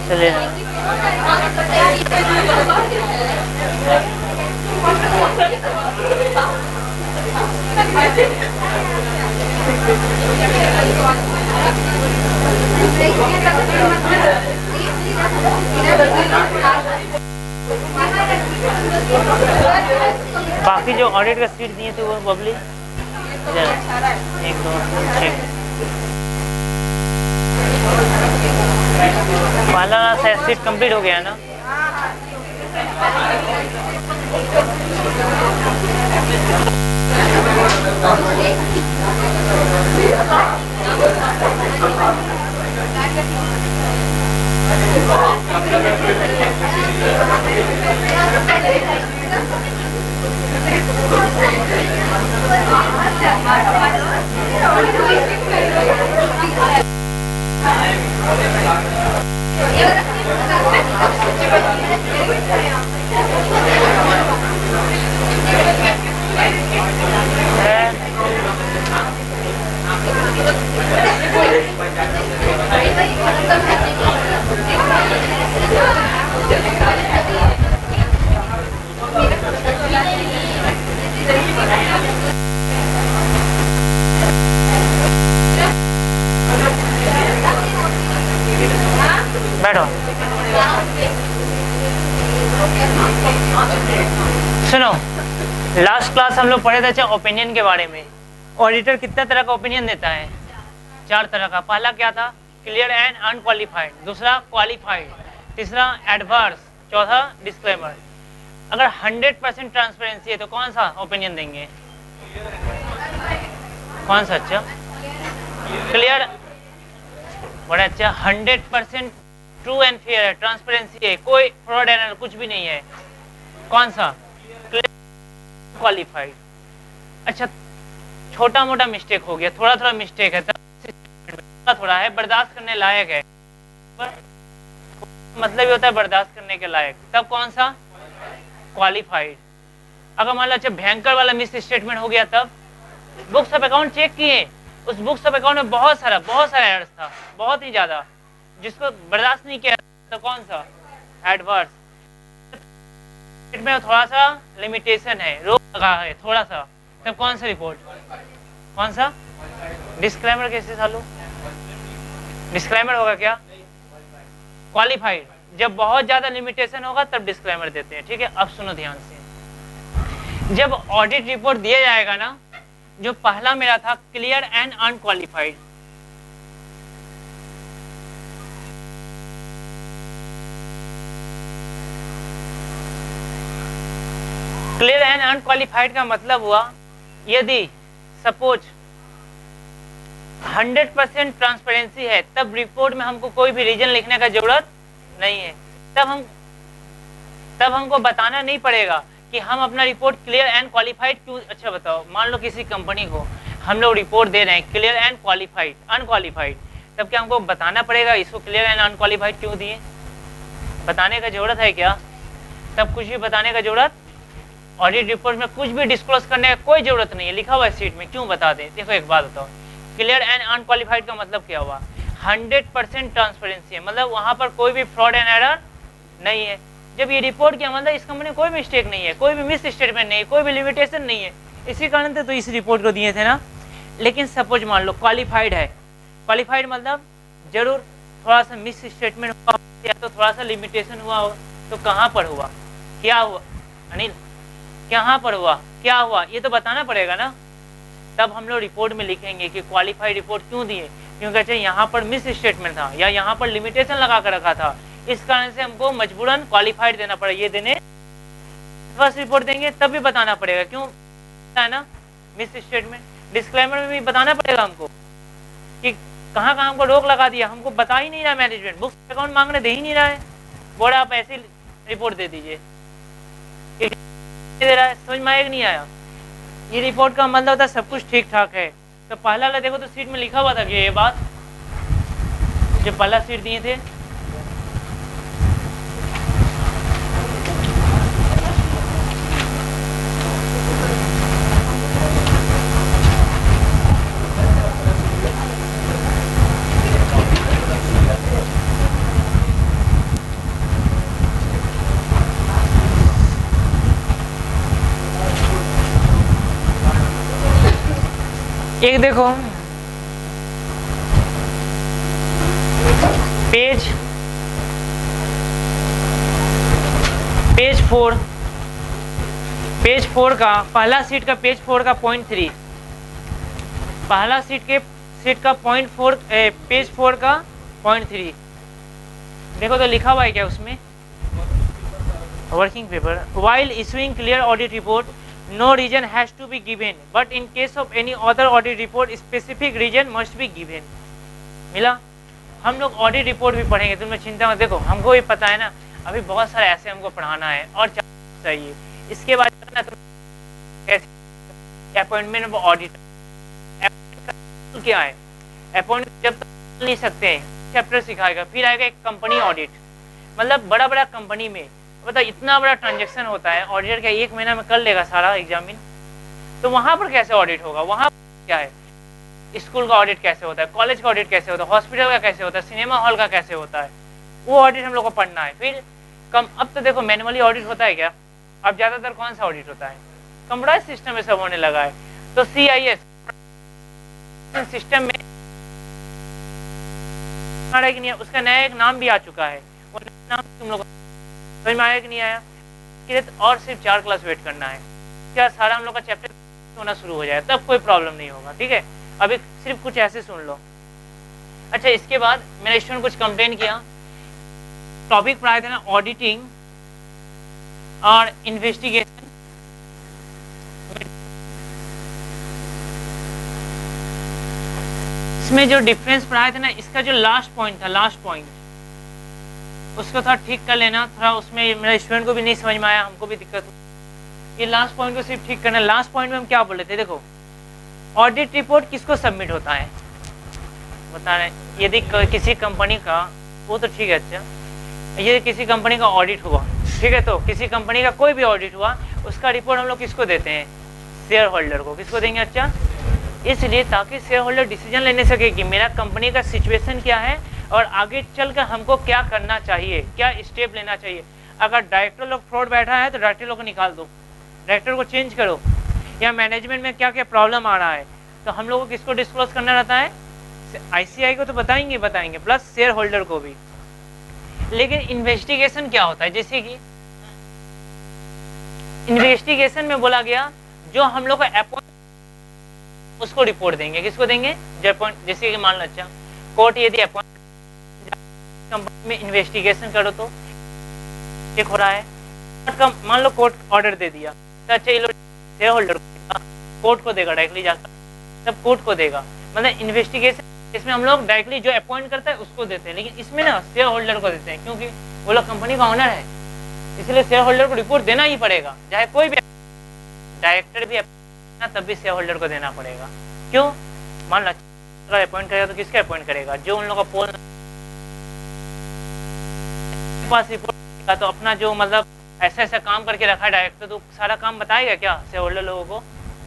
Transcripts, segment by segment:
चलिए बाकी जो ऑडिट का सीट दिए थे वो बबली एक दो ठीक वाला सीट कंप्लीट हो गया है ना। बैठो सुनो, लास्ट क्लास हम लोग पढ़े थे अच्छा ओपिनियन के बारे में। ऑडिटर कितना तरह का ओपिनियन देता है? 4 तरह का। पहला क्या था? क्लियर एंड अनक्वालिफाइड, दूसरा क्वालिफाइड, तीसरा एडवर्स, चौथा डिस्क्लेमर। अगर 100% ट्रांसपेरेंसी है तो कौन सा ओपिनियन देंगे? कौन सा? अच्छा क्लियर, बड़ा अच्छा। 100% ट्रू एंड फेयर है, ट्रांसपेरेंसी है, कोई फ्रॉड एरर कुछ भी नहीं है, कौन सा? क्वालिफाइड। अच्छा छोटा मोटा मिस्टेक हो गया, थोड़ा थोड़ा मिस्टेक है, थोड़ा है, बर्दाश्त करने लायक है, मतलब ये होता है बर्दाश्त करने के लायक, तब कौन सा? क्वालिफाइड। अगर मान लो अच्छा भयंकर वाला मिस स्टेटमेंट हो गया तब बुक्स ऑफ अकाउंट चेक किए, उस बुक्स ऑफ अकाउंट में बहुत सारा एरर्स था, बहुत ही ज्यादा, जिसको बर्दाश्त नहीं किया, तो कौन सा? एडवर्स। में थोड़ा सा लिमिटेशन है, रोक लगा है थोड़ा सा, तब कौन सा रिपोर्ट? कौन सा? डिस्क्लेमर। कैसे चालू डिस्क्लेमर होगा क्या? क्वालिफाइड। जब बहुत ज्यादा लिमिटेशन होगा तब डिस्क्लेमर देते हैं, ठीक है। अब सुनो ध्यान से, जब ऑडिट रिपोर्ट दिया जाएगा ना, जो पहला मेरा था clear and unqualified, clear and unqualified का मतलब हुआ यदि सपोज 100% ट्रांसपेरेंसी है तब रिपोर्ट में हमको कोई भी रीजन लिखने का जरूरत नहीं है, तब हमको बताना नहीं पड़ेगा कि हम अपना रिपोर्ट क्लियर एंड क्वालिफाइड क्यों। अच्छा बताओ, मान लो किसी कंपनी को हम लोग रिपोर्ट दे रहे हैं क्लियर एंड क्वालिफाइड अनक्वालिफाइड, तब क्या हमको बताना पड़ेगा इसको क्लियर एंड अनक्वालिफाइड क्यों दिए? बताने का जरूरत है क्या? तब कुछ भी बताने का जरूरत, ऑडिट रिपोर्ट में कुछ भी डिस्क्लोज करने का कोई जरूरत नहीं है, लिखा हुआ है सीट में, क्यों बता दें? देखो एक बात बताओ, क्लियर एंड अनक्वालिफाइड का मतलब क्या हुआ? 100% ट्रांसपेरेंसी है, मतलब वहां पर कोई भी फ्रॉड एंड एरर नहीं है। जब ये रिपोर्ट किया मतलब इस कंपनी में कोई मिस्टेक नहीं है, कोई भी मिस स्टेटमेंट नहीं है, कोई भी लिमिटेशन नहीं है, इसी कारण से तो इस रिपोर्ट को दिए थे ना। लेकिन सपोज मान लो क्वालिफाइड है, क्वालिफाइड मतलब जरूर थोड़ा सा मिस स्टेटमेंट हुआ या तो थोड़ा सा लिमिटेशन हुआ हो, तो कहाँ पर हुआ, क्या हुआ अनिल, कहाँ पर हुआ, क्या हुआ, ये तो बताना पड़ेगा ना। तब हम लोग रिपोर्ट में लिखेंगे कि क्वालिफाइड रिपोर्ट क्यों दिए, क्योंकि अच्छा यहाँ पर मिस स्टेटमेंट था या यहाँ पर लिमिटेशन लगा कर रखा था, इस कारण से हमको मजबूरन क्वालिफाइड देना पड़ा। ये देने फर्स्ट रिपोर्ट देंगे तब भी बताना पड़ेगा, क्यों? है ना, मिस स्टेटमेंट। डिस्क्लेमर में भी बताना पड़ेगा हमको कि कहाँ कहाँ हमको रोक लगा दिया, हमको बता ही नहीं रहा मैनेजमेंट, बुक्स अकाउंट मांगने दे ही नहीं रहा है, बोर्ड आप ऐसी रिपोर्ट दे दीजिए, दे रहा है। समझ में आया कि नहीं आया? ये रिपोर्ट का मतलब होता है सब कुछ ठीक ठाक है। तो पहला वाला देखो तो सीट में लिखा हुआ था कि ये बात, जो पहला सीट दिए थे, एक देखो पेज 4 का पहला सीट का पेज 4 का .3, पहला सीट का .4 पेज 4 का .3 देखो तो लिखा हुआ है क्या उसमें, working paper, while issuing clear audit report no reason has to be given but in case of any other audit report specific reason must be given। मिला? हम लोग ऑडिट रिपोर्ट भी पढ़ेंगे, तुमने चिंता मत, देखो हमको भी पता है ना, अभी बहुत सारे ऐसे हमको पढ़ाना है और चाहिए। इसके बाद ना अपॉइंटमेंट ऑफ ऑडिटर, क्या है अपॉइंटमेंट, जब तक नहीं सकते हैं चैप्टर सिखाएगा। फिर आएगा एक कंपनी ऑडिट, मतलब बड़ा बड़ा कंपनी में बता इतना बड़ा ट्रांजेक्शन होता है, ऑडिटर क्या 1 महीना में कर लेगा सारा एग्जामिन, तो वहां पर कैसे ऑडिट होगा, वहां क्या है, स्कूल का ऑडिट कैसे होता है, कॉलेज का ऑडिट कैसे होता है, हॉस्पिटल का कैसे होता है, सिनेमा हॉल का कैसे होता है, वो ऑडिट हम लोग को पढ़ना है। फिर अब तो देखो मैनुअली ऑडिट होता है क्या, अब ज्यादातर कौन सा ऑडिट होता है, कंप्यूटराइज्ड सिस्टम में सब होने लगा है। तो CIS सिस्टम में कि नहीं, उसका नया एक नाम भी आ चुका है, वो नाम तुम लोग समझ में आया कि नहीं आया? और सिर्फ 4 क्लास वेट करना है, क्या सारा हम लोग का चैप्टर होना शुरू हो जाए, तब कोई प्रॉब्लम नहीं होगा, ठीक है। अभी सिर्फ कुछ ऐसे सुन लो। अच्छा, इसके बाद मेरा स्टूडेंट कुछ कंप्लेन किया, टॉपिक पढ़ाया था ना ऑडिटिंग और इन्वेस्टिगेशन, इसमें जो डिफरेंस पढ़ाया था ना, इसका जो लास्ट पॉइंट था, लास्ट पॉइंट उसको थोड़ा ठीक कर लेना, थोड़ा उसमें मेरे स्टूडेंट को भी नहीं समझ में आया, हमको भी दिक्कत हुई, ये लास्ट पॉइंट को सिर्फ ठीक करना। लास्ट पॉइंट में हम क्या बोले थे, देखो ऑडिट रिपोर्ट किसको सबमिट होता है बता रहे, यदि किसी कंपनी का, वो तो ठीक है, अच्छा यदि किसी कंपनी का ऑडिट हुआ, ठीक है, तो किसी कंपनी का कोई भी ऑडिट हुआ, उसका रिपोर्ट हम लोग किसको देते हैं, शेयर होल्डर को। किसको देंगे? अच्छा, इसलिए ताकि शेयर होल्डर डिसीजन लेने सके कि मेरा कंपनी का सिचुएशन क्या है और आगे चल कर हमको क्या करना चाहिए, क्या स्टेप लेना चाहिए। अगर डायरेक्टर लोग फ्रॉड बैठा है तो डायरेक्टर लोग को निकाल दो, डायरेक्टर को चेंज करो, या मैनेजमेंट में क्या क्या प्रॉब्लम आ रहा है, तो हम लोग को किसको डिस्क्लोज करना रहता है, ICI को तो बताएंगे प्लस शेयर होल्डर को भी। लेकिन इन्वेस्टिगेशन क्या होता है, जैसे कि इन्वेस्टिगेशन में बोला गया जो हम लोग को अपॉइंट, उसको रिपोर्ट देंगे, किसको देंगे, जो अपॉइंट, जैसे कि मान लो अच्छा कोर्ट यदि अपॉइंट कंपनी में इन्वेस्टिगेशन करो तो चेक हो रहा है, मान लो कोर्ट ऑर्डर दे दिया, तो अच्छा ये लोग शेयर होल्डर कोर्ट को देगा डायरेक्टली जाकर, तब कोर्ट को देगा, मतलब इन्वेस्टिगेशन इसमें हम लोग डायरेक्टली जो अपॉइंट करता है उसको देते हैं, लेकिन इसमें ना शेयर होल्डर को देते हैं, क्योंकि वो लोग कंपनी का ओनर है, इसलिए शेयर होल्डर को रिपोर्ट देना ही पड़ेगा, चाहे कोई भी डायरेक्टर भी तब भी शेयर होल्डर को देना पड़ेगा। क्यों? मान लो अपॉइंट करेगा तो किसके अपॉइंट करेगा, जो उन लोगों का पोल पास रिपोर्ट का, तो अपना जो मतलब ऐसा ऐसा काम करके रखा है डायरेक्टर, तो सारा काम बताएगा क्या शेयर होल्डर लोगों को?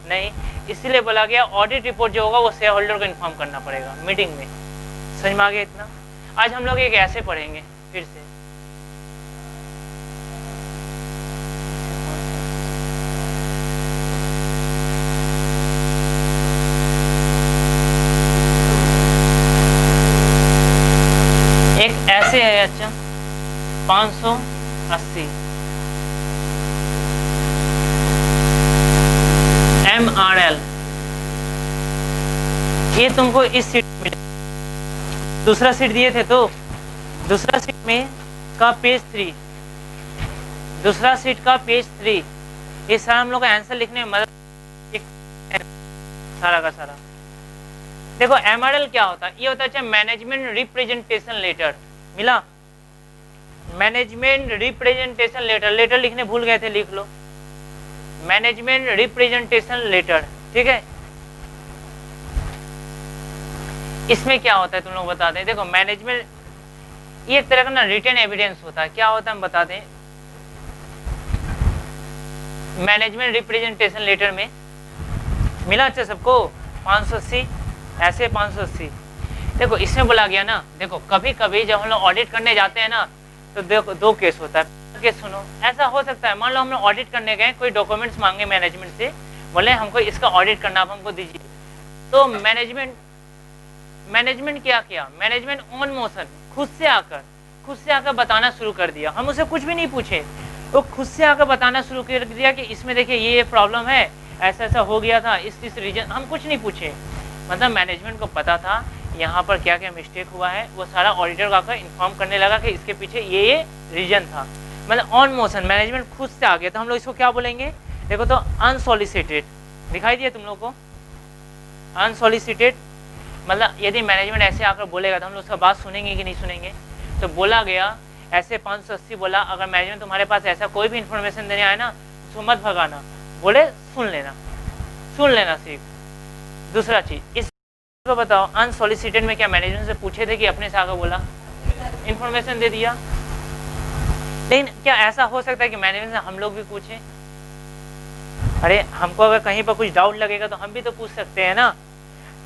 नहीं, इसीलिए बोला गया ऑडिट रिपोर्ट जो होगा वो शेयर होल्डर को इन्फॉर्म करना पड़ेगा मीटिंग में। समझ में आ गया इतना? आज हम लोग एक ऐसे पढ़ेंगे फिर से, एक ऐसे है, अच्छा 580 MRL, ये तुमको इस सीट में, दूसरा सीट दिए थे तो दूसरा सीट में का पेज 3, दूसरा सीट का पेज 3, ये सारा हम लोग का आंसर लिखने में मदद एक सारा का सारा। देखो MRL क्या होता है, ये होता है मैनेजमेंट रिप्रेजेंटेशन लेटर। मिला? मैनेजमेंट रिप्रेजेंटेशन लेटर, लेटर लिखने भूल गए थे, लिख लो, मैनेजमेंट रिप्रेजेंटेशन लेटर। ठीक है, इसमें क्या होता है तुम लोग बता दें। देखो मैनेजमेंट ये एक तरह का ना रिटन एविडेंस होता है। क्या होता है हम बता दें। मैनेजमेंट रिप्रेजेंटेशन लेटर में मिला अच्छा सबको 580, ऐसे 580। देखो इसमें बोला गया ना, देखो कभी कभी जब हम लोग ऑडिट करने जाते हैं ना, तो देखो दो केस होता है। केस सुनो, ऐसा हो सकता है मान लो हम लोग ऑडिट करने गए, कोई डॉक्यूमेंट्स मांगे मैनेजमेंट से, बोले हमको इसका ऑडिट करना, आप हमको दीजिए। तो मैनेजमेंट क्या किया, मैनेजमेंट ऑन मोशन खुद से आकर बताना शुरू कर दिया। हम उसे कुछ भी नहीं पूछे, वो खुद से आकर बताना शुरू कर दिया कि इसमें देखिए ये प्रॉब्लम है, ऐसा ऐसा हो गया था, इस रीजन। हम कुछ नहीं पूछे, मतलब मैनेजमेंट को पता था यहाँ पर क्या क्या मिस्टेक हुआ है, वो सारा ऑडिटर को आकर इन्फॉर्म करने लगा कि इसके पीछे ये रीजन था। मतलब ऑन मोशन मैनेजमेंट खुद से आ गया। तो हम लोग इसको क्या बोलेंगे, देखो तो अनसॉलिसिटेड दिखाई दिया तुम लोग को, अनसॉलिसिटेड। मतलब यदि मैनेजमेंट ऐसे आकर बोलेगा तो हम लोग उसका बात सुनेंगे कि नहीं सुनेंगे। तो बोला गया ऐसे 580 बोला, अगर मैनेजमेंट तुम्हारे पास ऐसा कोई भी इंफॉर्मेशन देने आए ना, उसको मत भगाना, बोले सुन लेना सिर्फ। दूसरा चीज इसको बताओ, अनसॉलिसिटेड में क्या मैनेजमेंट से पूछे थे कि अपने से आकर बोला, इंफॉर्मेशन दे दिया। लेकिन क्या ऐसा हो सकता है कि मैनेजमेंट से हम लोग भी पूछें, अरे हमको अगर कहीं पर कुछ डाउट लगेगा तो हम भी तो पूछ सकते हैं ना।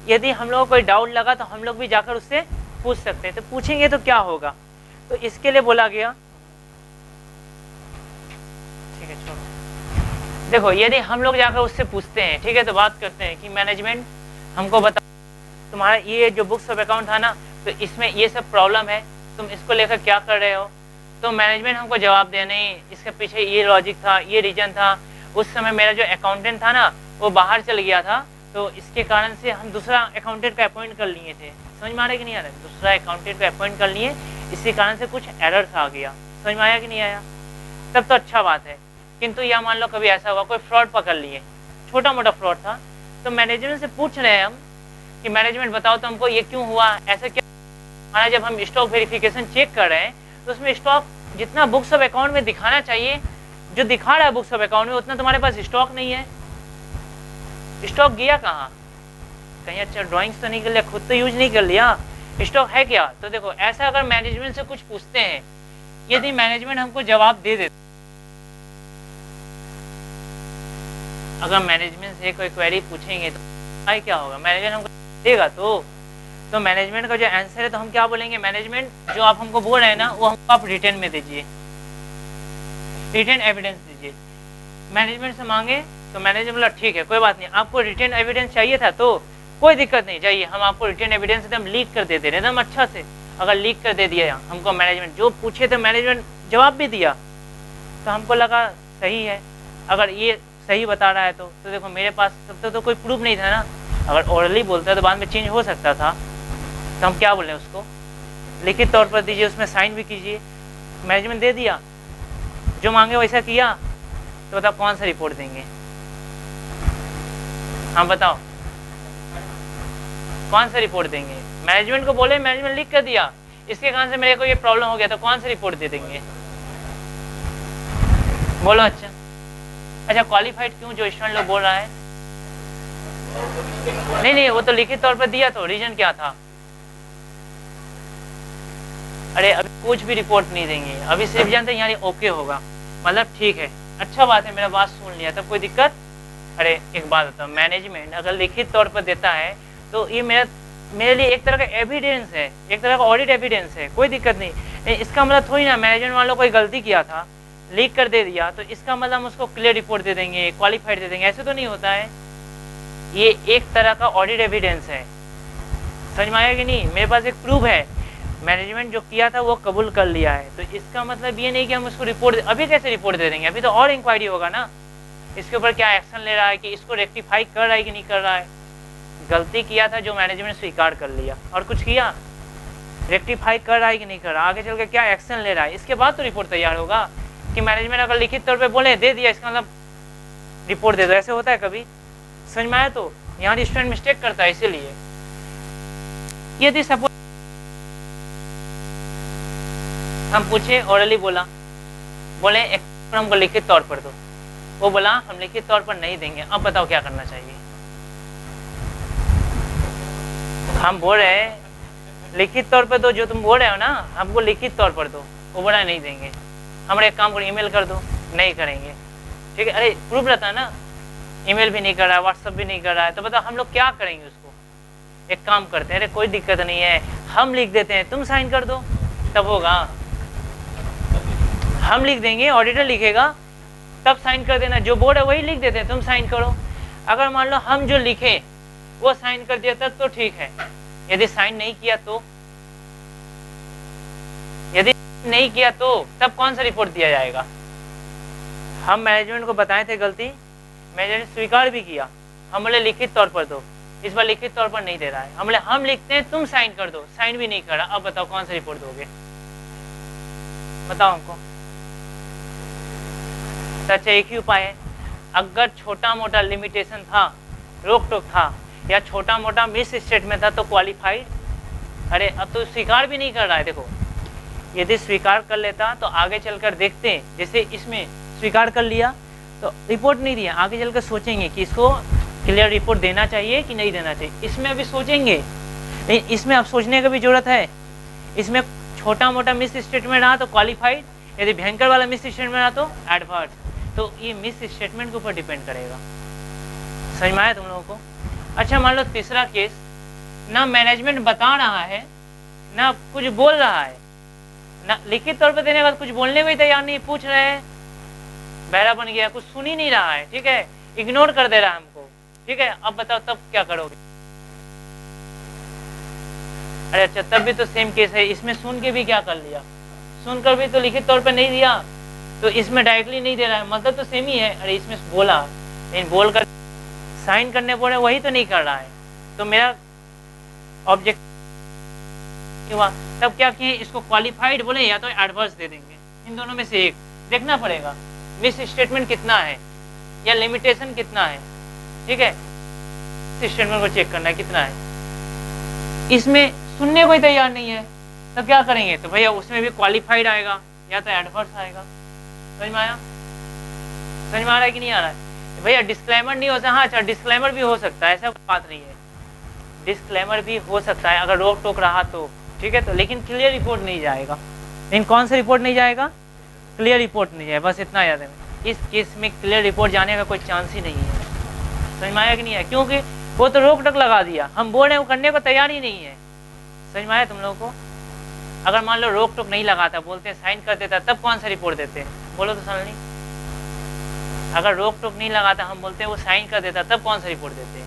यदि हम लोग को कोई डाउट लगा तो हम लोग भी जाकर उससे पूछ सकते हैं। तो पूछेंगे तो क्या होगा, तो इसके लिए बोला गया, ठीक है छोड़ो। देखो यदि हम लोग जाकर उससे पूछते हैं, ठीक है, तो बात करते हैं कि मैनेजमेंट हमको बता, तुम्हारा ये जो बुक्स ऑफ अकाउंट था ना, तो इसमें ये सब प्रॉब्लम है, तुम इसको लेकर क्या कर रहे हो। तो मैनेजमेंट हमको जवाब दे, नहीं इसके पीछे ये लॉजिक था, ये रीजन था, उस समय मेरा जो अकाउंटेंट था ना वो बाहर चल गया था, तो इसके कारण से हम दूसरा अकाउंटेंट को अपॉइंट कर लिए थे। समझ में आ रहा है कि नहीं आ रहा है, दूसरा अकाउंटेंट को अपॉइंट कर लिए, इसी कारण से कुछ एरर्स आ गया। समझ में आया कि नहीं आया, तब तो अच्छा बात है। किंतु या मान लो कभी ऐसा हुआ कोई फ्रॉड पकड़ लिए, छोटा मोटा फ्रॉड था, तो मैनेजमेंट से पूछ रहे हैं हम कि मैनेजमेंट बताओ तो हमको ये क्यों हुआ, ऐसा क्या हमारा। जब हम स्टॉक वेरिफिकेशन चेक कर रहे हैं तो उसमें स्टॉक जितना बुक्स ऑफ अकाउंट में दिखाना चाहिए, जो दिखा रहा है बुक्स ऑफ अकाउंट में, उतना तुम्हारे पास स्टॉक नहीं है। स्टॉक गया कहाँ, कहीं अच्छा ड्राइंग्स तो नहीं कर लिया, खुद तो यूज नहीं कर लिया, स्टॉक है क्या। तो देखो ऐसा अगर मैनेजमेंट से कुछ पूछते हैं, यदि मैनेजमेंट हमको जवाब दे देते, अगर मैनेजमेंट से कोई क्वेरी पूछेंगे तो आई क्या होगा, मैनेजमेंट हमको देगा। तो मैनेजमेंट का जो आंसर है तो हम क्या बोलेंगे, मैनेजमेंट जो आप हमको बोल रहे हैं ना वो हमको आप रिटर्न में दीजिए, रिटर्न एविडेंस दीजिए। मैनेजमेंट से मांगे तो मैनेजर बोला ठीक है कोई बात नहीं, आपको रिटर्न एविडेंस चाहिए था तो कोई दिक्कत नहीं, चाहिए हम आपको रिटर्न एविडेंस एकदम लीक कर देते हैं, एकदम अच्छा से। अगर लीक कर दे दिया हमको मैनेजमेंट, जो पूछे तो मैनेजमेंट जवाब भी दिया, तो हमको लगा सही है। अगर ये सही बता रहा है तो देखो मेरे पास तब तो कोई प्रूफ नहीं था ना, अगर ओरली बोलता है तो बाद में चेंज हो सकता था। तो हम क्या बोले उसको, लिखित तौर पर दीजिए, उसमें साइन भी कीजिए। मैनेजमेंट दे दिया, जो मांगे वैसा किया, तो बताओ कौन सा रिपोर्ट देंगे, हाँ बताओ कौन सा रिपोर्ट देंगे। मैनेजमेंट को बोले, मैनेजमेंट लिख कर दिया, इसके कारण से मेरे को ये प्रॉब्लम हो गया, तो कौन सा रिपोर्ट दे देंगे, बोलो। अच्छा क्वालिफाइड क्यों, जो स्टूडेंट लोग बोल रहा है, नहीं वो तो लिखित तौर पर दिया, तो रीजन क्या था। अरे अभी कुछ भी रिपोर्ट नहीं देंगे, अभी सिर्फ जानते हैं यहाँ ओके होगा, मतलब ठीक है, अच्छा बात है, मेरा बात सुन लिया, तब कोई दिक्कत। अरे एक बात बताओ, मैनेजमेंट अगर लिखित तौर पर देता है तो ये मेरे लिए एक तरह का एविडेंस है, एक तरह का ऑडिट एविडेंस है, कोई दिक्कत नहीं। इसका मतलब थोड़ी ना मैनेजमेंट वालों कोई गलती किया था, लीक कर दे दिया, तो इसका मतलब हम उसको क्लियर रिपोर्ट दे देंगे, क्वालिफाइड दे देंगे, ऐसे तो नहीं होता है। ये एक तरह का ऑडिट एविडेंस है, समझ में आया कि नहीं। मेरे पास एक प्रूफ है, मैनेजमेंट जो किया था वो कबूल कर लिया है, तो इसका मतलब ये नहीं कि हम उसको रिपोर्ट, अभी कैसे रिपोर्ट दे देंगे, अभी तो और इंक्वायरी होगा ना, इसके ऊपर क्या एक्शन ले रहा है, कि इसको रेक्टिफाई कर रहा है कि नहीं कर रहा है। गलती किया था जो मैनेजमेंट स्वीकार कर लिया, और कुछ किया रेक्टिफाई कर रहा है कि नहीं कर रहा, आगे चल के क्या एक्शन ले रहा है, इसके बाद तो रिपोर्ट तैयार होगा। कि मैनेजमेंट अगर लिखित तौर पे बोले दे दिया, इसका मतलब रिपोर्ट दे दो, ऐसे होता है कभी, समझ में आया? तो यहाँ स्टूडेंट मिस्टेक करता है इसीलिए। यदि सपोज हम पूछे ओरली बोले एक हमको लिखित तौर पर दो, वो बोला हम लिखित तौर पर नहीं देंगे, अब बताओ क्या करना चाहिए? हम बोल रहे हैं लिखित तौर पर दो, जो तुम बोल रहे हो ना हमको लिखित तौर पर दो, वो बोला नहीं देंगे। हमारे एक काम करो ईमेल कर दो, नहीं करेंगे। ठीक है, अरे प्रूफ रहता है ना, ईमेल भी नहीं कर रहा है, व्हाट्सअप भी नहीं कर रहा है, तो बताओ हम लोग क्या करेंगे उसको? एक काम करते हैं, अरे कोई दिक्कत नहीं है, हम लिख देते हैं, तुम साइन कर दो, तब होगा। हम लिख देंगे, ऑडिटर लिखेगा, तब साइन कर देना। जो बोर्ड है वही लिख देते हैं, तुम साइन करो। अगर मान लो हम जो लिखे वो साइन कर दिया तब तो ठीक है, यदि साइन नहीं किया तो, यदि नहीं किया तो तब कौन सा रिपोर्ट दिया जाएगा? हम मैनेजमेंट को बताए थे गलती, मैनेजमेंट स्वीकार भी किया, हम बोले लिखित तौर पर दो, इस बार लिखित तौर पर नहीं दे रहा है, हम बोले हम लिखते हैं तुम साइन कर दो, साइन भी नहीं कर रहा, अब बताओ कौन सा रिपोर्ट दोगे? बताओ हमको। अच्छा एक ही उपाय है, अगर छोटा मोटा लिमिटेशन था, रोक टोक था, या छोटा मोटा मिस स्टेटमेंट था तो क्वालिफाइड। अरे अब तो स्वीकार भी नहीं कर रहा है। देखो यदि स्वीकार कर लेता तो आगे चलकर देखते हैं, जैसे इसमें स्वीकार कर लिया तो रिपोर्ट नहीं दिया, आगे चलकर सोचेंगे कि इसको क्लियर रिपोर्ट देना चाहिए कि नहीं देना चाहिए, इसमें अभी सोचेंगे। नहीं, इसमें अब सोचने की भी जरूरत है। इसमें छोटा मोटा मिस स्टेटमेंट रहा तो क्वालिफाइड, यदि भयंकर वाला मिस स्टेटमेंट रहा तो एडवर्स। तो ये मिस स्टेटमेंट के ऊपर डिपेंड करेगा। समझ में आया तुम लोगों को? अच्छा मान लो तीसरा केस, ना मैनेजमेंट बता रहा है ना कुछ बोल रहा है, ना लिखित तौर पर देने का कुछ बोलने को ही तैयार नहीं, पूछ रहे हैं, बहरा बन गया, कुछ सुन ही नहीं रहा है। ठीक है, इग्नोर कर दे रहा है हमको। ठीक है, अब बताओ तब क्या करोगे? अरे अच्छा तब भी तो सेम केस है, इसमें सुन के भी क्या कर लिया, सुनकर भी तो लिखित तौर पर नहीं दिया, तो इसमें डायरेक्टली नहीं दे रहा है, मतलब तो सेम ही है। अरे इसमें बोला, लेकिन बोलकर साइन करने बोले वही तो नहीं कर रहा है, तो मेरा ऑब्जेक्ट हुआ। तब क्या किए, इसको क्वालिफाइड बोले या तो एडवर्स दे देंगे, इन दोनों में से एक देखना पड़ेगा, मिस स्टेटमेंट कितना है या लिमिटेशन कितना है। ठीक है, स्टेटमेंट को चेक करना है कितना है। इसमें सुनने को ही तैयार नहीं है, तो क्या करेंगे? तो भैया उसमें भी क्वालिफाइड आएगा या तो एडवर्स आएगा। समझ में आया? समझ में आ रहा है कि नहीं आ रहा है? भैया डिस्क्लेमर नहीं हो सकता। हाँ अच्छा, डिस्क्लेमर भी हो सकता है, ऐसा बात नहीं है, डिस्क्लेमर भी हो सकता है अगर रोक टोक रहा तो। ठीक है, तो लेकिन क्लियर रिपोर्ट नहीं जाएगा। लेकिन कौन सा रिपोर्ट नहीं जाएगा? क्लियर रिपोर्ट नहीं जाएगा, बस इतना याद है। इस केस में क्लियर रिपोर्ट जाने का कोई चांस ही नहीं है। समझ में आया कि नहीं है? क्योंकि वो तो रोक टोक लगा दिया, हम बोल रहे हैं वो करने को तैयार ही नहीं है। समझ में आया तुम लोगों को? अगर मान लो रोक टोक नहीं लगाता, बोलते साइन कर देता, तब कौन सा रिपोर्ट देते? बोलो तो सर। नहीं, अगर रोक टोक नहीं लगाता, हम बोलते हैं वो साइन कर देता, तब कौन सा रिपोर्ट देते?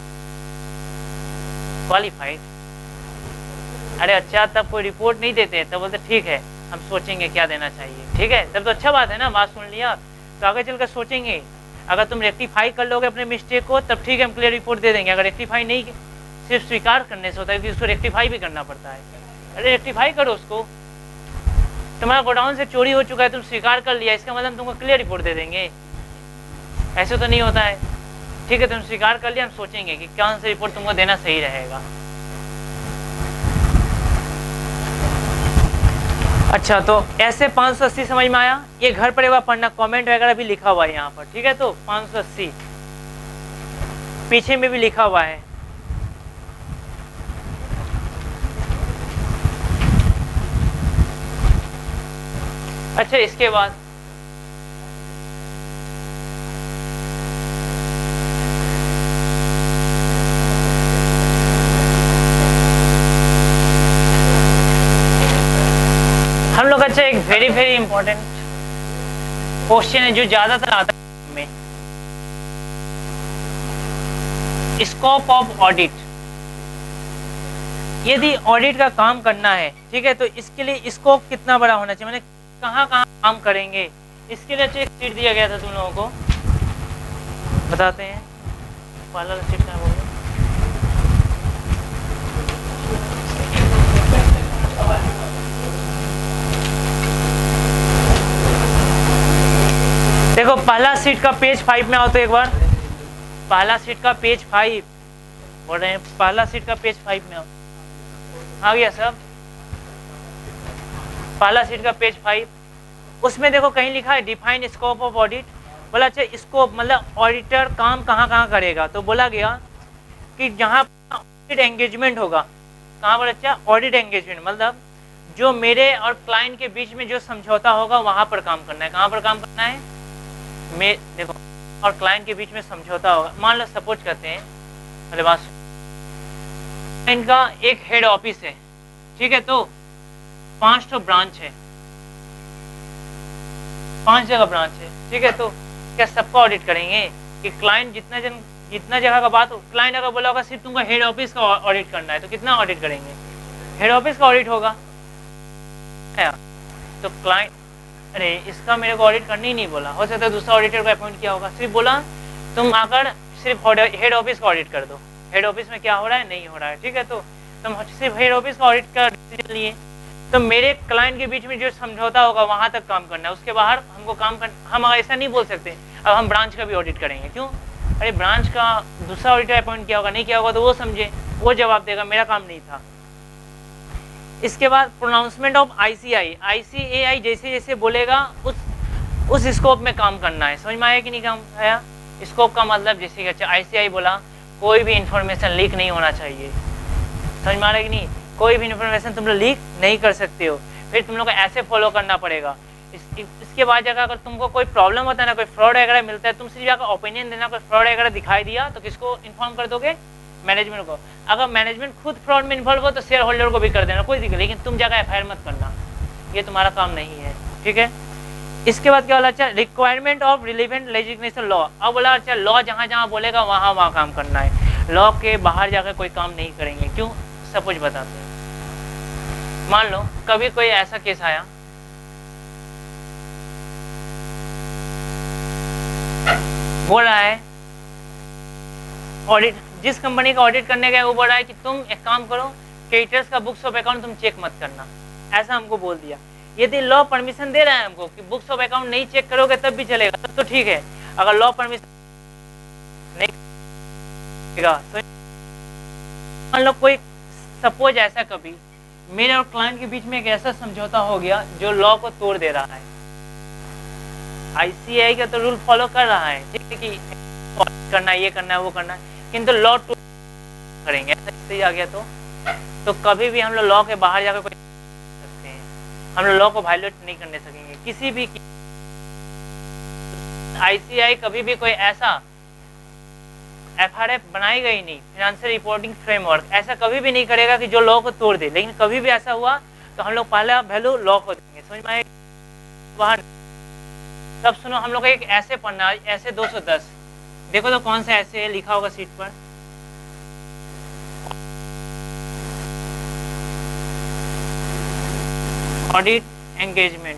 क्वालिफाइड। अरे अच्छा तब कोई रिपोर्ट नहीं देते, तब बोलते ठीक है हम सोचेंगे क्या देना चाहिए। ठीक है, तब तो अच्छा बात है ना, बात सुन लिया तो आगे चलकर सोचेंगे। अगर तुम रेक्टिफाई कर लोगे अपने मिस्टेक को तब ठीक है, हम क्लियर रिपोर्ट दे देंगे। अगर रेक्टिफाई नहीं, सिर्फ स्वीकार करने से होता है कि उसको रेक्टिफाई भी करना पड़ता है। अरे रेक्टिफाई करो उसको, तुम्हारा गोडाउन से चोरी हो चुका है, तुम स्वीकार कर लिया, इसका मतलब तुमको क्लियर रिपोर्ट दे देंगे? ऐसे तो नहीं होता है। ठीक है, तुम स्वीकार कर लिया, हम सोचेंगे कि कौन सा रिपोर्ट तुमको देना सही रहेगा। अच्छा, तो ऐसे 580 समझ में आया? ये घर पर एक बार पढ़ना, कमेंट वगैरह भी लिखा हुआ है यहाँ पर। ठीक है, तो 580 पीछे में भी लिखा हुआ है। अच्छा इसके बाद हम लोग अच्छा एक वेरी इंपॉर्टेंट क्वेश्चन है जो ज्यादातर आता है में, स्कोप ऑफ ऑडिट। यदि ऑडिट का काम करना है, ठीक है, तो इसके लिए स्कोप कितना बड़ा होना चाहिए, मैंने कहाँ काम करेंगे, इसके लिए एक सीट दिया गया था तुम लोगों को, बताते हैं। पहला सीट क्या बोल, देखो पहला सीट का पेज 5 में आओ तो एक बार पहला सीट का पेज 5 बोल रहे हैं, पहला सीट का पेज 5 में आ गया सब। पहला सीट का पेज 5, उसमें देखो कहीं लिखा है डिफाइन स्कोप ऑफ ऑडिट। बोला अच्छा स्कोप मतलब ऑडिटर काम कहाँ कहाँ करेगा, तो बोला गया कि जहाँ ऑडिट एंगेजमेंट होगा, कहाँ पर अच्छा ऑडिट एंगेजमेंट मतलब जो मेरे और क्लाइंट के बीच में जो समझौता होगा वहाँ पर काम करना है। कहाँ पर काम करना है, मैं देखो और क्लाइंट के बीच में समझौता होगा। मान लो सपोज करते हैं, मेरे पास क्लाइंट का एक हेड ऑफिस है, ठीक है, तो 5 तो ब्रांच है, 5 जगह ब्रांच है, ठीक है, तो क्या सबका ऑडिट करेंगे कि क्लाइंट जितना जगह का बात हो, क्लाइंट अगर बोला होगा सिर्फ तुमको हेड ऑफिस का ऑडिट करना है तो कितना ऑडिट करेंगे, हेड ऑफिस का ऑडिट होगा। तो क्लाइंट अरे इसका मेरे को ऑडिट करनी ही नहीं बोला, हो सकता है दूसरा ऑडिटर को अपॉइंट किया होगा, सिर्फ बोला तुम आकर सिर्फ हेड ऑफिस का ऑडिट कर दो, हेड ऑफिस में क्या हो रहा है नहीं हो रहा है, ठीक है, तो तुम सिर्फ हेड ऑफिस का ऑडिट का डिसीजन लिए। तो मेरे क्लाइंट के बीच में जो समझौता होगा वहां तक काम करना है, उसके बाहर हमको काम करना, हम ऐसा नहीं बोल सकते अब हम ब्रांच का भी ऑडिट करेंगे, क्यों, अरे ब्रांच का दूसरा ऑडिटर अपॉइंट किया होगा, नहीं किया होगा तो वो समझे, वो जवाब देगा, मेरा काम नहीं था। इसके बाद प्रोनाउंसमेंट ऑफ आईसीआई, आईसीएआई जैसे जैसे बोलेगा उस स्कोप में काम करना है। समझ में आया कि नहीं काम आया? स्कोप का मतलब जैसे अच्छा आईसीआई बोला कोई भी इंफॉर्मेशन लीक नहीं होना चाहिए, समझ में आ रहा है कि नहीं, कोई भी इंफॉर्मेशन तुम लोग लीक नहीं कर सकते हो, फिर तुम लोग को ऐसे फॉलो करना पड़ेगा। इसके बाद जाकर अगर तुमको कोई प्रॉब्लम होता है ना, कोई फ्रॉड वगैरह मिलता है, तुम सिर्फ जाकर ओपिनियन देना, कोई फ्रॉड वगैरह दिखाई दिया तो किसको इन्फॉर्म कर दोगे, मैनेजमेंट को। अगर मैनेजमेंट खुद फ्रॉड में इन्वॉल्व हो तो शेयर होल्डर को भी कर देना, कोई दिक्कत, लेकिन तुम जाकर एफआईआर मत करना, ये तुम्हारा काम नहीं है, ठीक है। इसके बाद क्या बोला, अच्छा requirement of relevant legislation law, अब बोला अच्छा लॉ जहाँ जहाँ बोलेगा वहाँ वहाँ काम करना है, लॉ के बाहर जाकर कोई काम नहीं करेंगे। क्यों, सपोज बताते हैं, मान लो कभी कोई ऐसा केस आया, बोल रहा है ऑडिट, जिस कंपनी का ऑडिट करने गए वो बोल रहा है कि तुम एक काम करो क्रेडिटर्स का बुक्स ऑफ अकाउंट तुम चेक मत करना, ऐसा हमको बोल दिया। यदि लॉ परमिशन दे रहा है हमको कि बुक्स ऑफ अकाउंट नहीं चेक करोगे तब भी चलेगा, तब तो ठीक है। अगर लॉ परमिशन नहीं देगा तो मान लो कोई सपोज ऐसा कभी मेरे और क्लाइंट के बीच में एक ऐसा समझौता हो गया जो लॉ को तोड़ दे रहा है, आईसीआई का तो रूल फॉलो कर रहा है, ठीक है, कि करना है, ये करना है, वो करना है, किंतु लॉ टू करेंगे, ऐसा आ गया तो कभी भी हम लोग लॉ के बाहर जाकर कोई सकते हैं, हम लोग लॉ को वायलेट नहीं करने सकेंगे किसी भी। आईसीआई कभी भी कोई ऐसा एफआरएफ बनाएगा ही नहीं, फाइनेंशियल रिपोर्टिंग फ्रेमवर्क ऐसा कभी भी नहीं करेगा कि जो लॉ को तोड़ दे, लेकिन कभी भी ऐसा हुआ तो हम लोग पहला वैल्यू लॉ को देंगे। समझ में आए बाहर? तब सुनो, हम लोग एक ऐसे पढ़ना, ऐसे 210 देखो तो कौन सा ऐसे लिखा होगा सीट पर, ऑडिट एंगेजमेंट,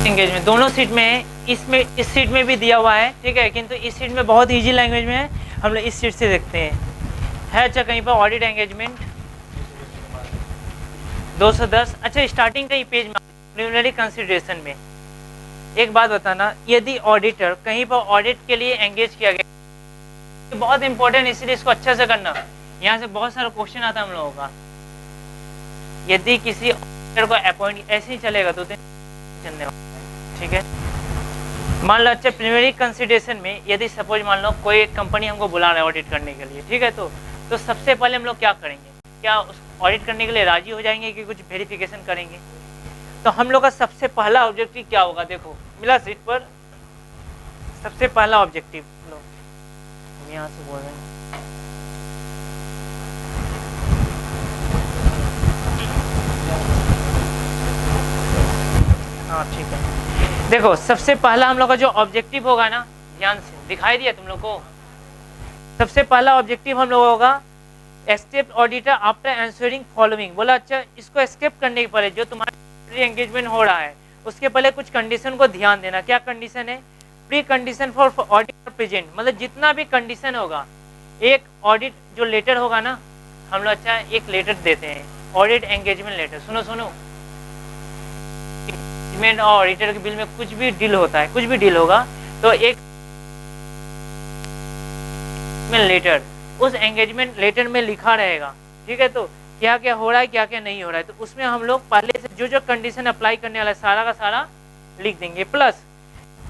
एंगेजमेंट दोनों सीट में है, इसमें इस सीट में भी दिया हुआ है, ठीक है, किंतु इस सीट में बहुत इजी लैंग्वेज में है, हम लोग इस सीट से देखते हैं। अच्छा कहीं पर ऑडिट एंगेजमेंट 210, अच्छा स्टार्टिंग का ही पेज में प्रिलिमिनरी कंसिडरेशन में एक बात बताना, यदि ऑडिटर कहीं पर ऑडिट के लिए एंगेज किया गया, तो बहुत इंपॉर्टेंट, इसलिए इसको अच्छा से करना, यहाँ से बहुत सारा क्वेश्चन आता है हम लोगों का। यदि किसी ऑडिटर को अपॉइंट ऐसे ही चलेगा तो चलने वाला, ठीक है। मान लो अच्छा प्रिलिमिनरी कंसिडरेशन में यदि सपोज मान लो कोई कंपनी हमको बुला रहा है ऑडिट करने के लिए, ठीक है, तो सबसे पहले हम लोग क्या करेंगे, क्या उस ऑडिट करने के लिए राजी हो जाएंगे कि कुछ वेरिफिकेशन करेंगे? तो हम लोग का सबसे पहला ऑब्जेक्टिव क्या होगा, देखो मिला सीट पर, सबसे पहला ऑब्जेक्टिव लो, हम यहाँ से बोल रहे हैं, हाँ ठीक है। देखो सबसे पहला हम लोग का जो ऑब्जेक्टिव होगा ना, ध्यान से दिखाई दिया तुम लोग को, सबसे पहला ऑब्जेक्टिव हम लोग होगा escape auditor after answering following. बोला अच्छा इसको एस्केप करने के पहले जो तुम्हारा एंगेजमेंट हो रहा है उसके पहले कुछ कंडीशन को ध्यान देना। क्या कंडीशन है? Pre condition for audit present, मतलब जितना भी कंडीशन होगा, एक ऑडिट जो लेटर होगा ना, हम लोग अच्छा एक लेटर देते हैं ऑडिट एंगेजमेंट लेटर। सुनो सुनो, मैनेजमेंट और ऑडिटर के बिल में कुछ भी डील होता है, कुछ भी डील होगा तो एक लेटर, उस एंगेजमेंट लेटर में लिखा रहेगा, ठीक है। तो क्या क्या हो रहा है, क्या क्या नहीं हो रहा है, तो उसमें हम लोग पहले से जो जो कंडीशन अप्लाई करने वाला है सारा का सारा लिख देंगे। प्लस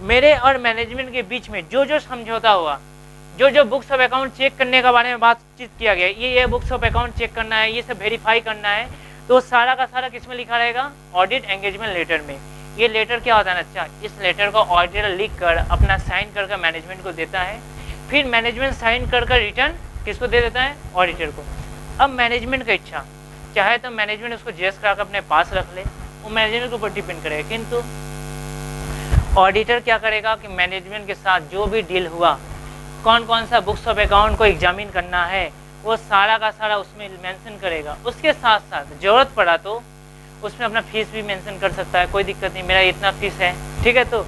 मेरे और मैनेजमेंट के बीच में जो जो समझौता हुआ, जो जो बुक्स ऑफ अकाउंट चेक करने के बारे में बातचीत किया गया, ये बुक्स ऑफ अकाउंट चेक करना है, ये सब वेरीफाई करना है, तो सारा का सारा किस में लिखा रहेगा, ऑडिट एंगेजमेंट लेटर में। ये लेटर क्या होता है ना, अच्छा, इस लेटर को ऑडिटर लिख कर अपना साइन कर मैनेजमेंट को देता है, फिर मैनेजमेंट साइन कर रिटर्न किसको दे देता है, ऑडिटर को। अब मैनेजमेंट का इच्छा, चाहे तो मैनेजमेंट उसको जेस करा कर अपने पास रख ले, वो मैनेजमेंट के ऊपर डिपेंड करेगा, किंतु ऑडिटर क्या करेगा कि मैनेजमेंट के साथ जो भी डील हुआ, कौन कौन सा बुक्स ऑफ अकाउंट को एग्जामिन करना है, वो सारा का सारा उसमें मेंशन करेगा। उसके साथ साथ जरूरत पड़ा तो उसमें अपना फीस भी मेंशन कर सकता है, कोई दिक्कत नहीं, मेरा इतना फीस है, ठीक है। तो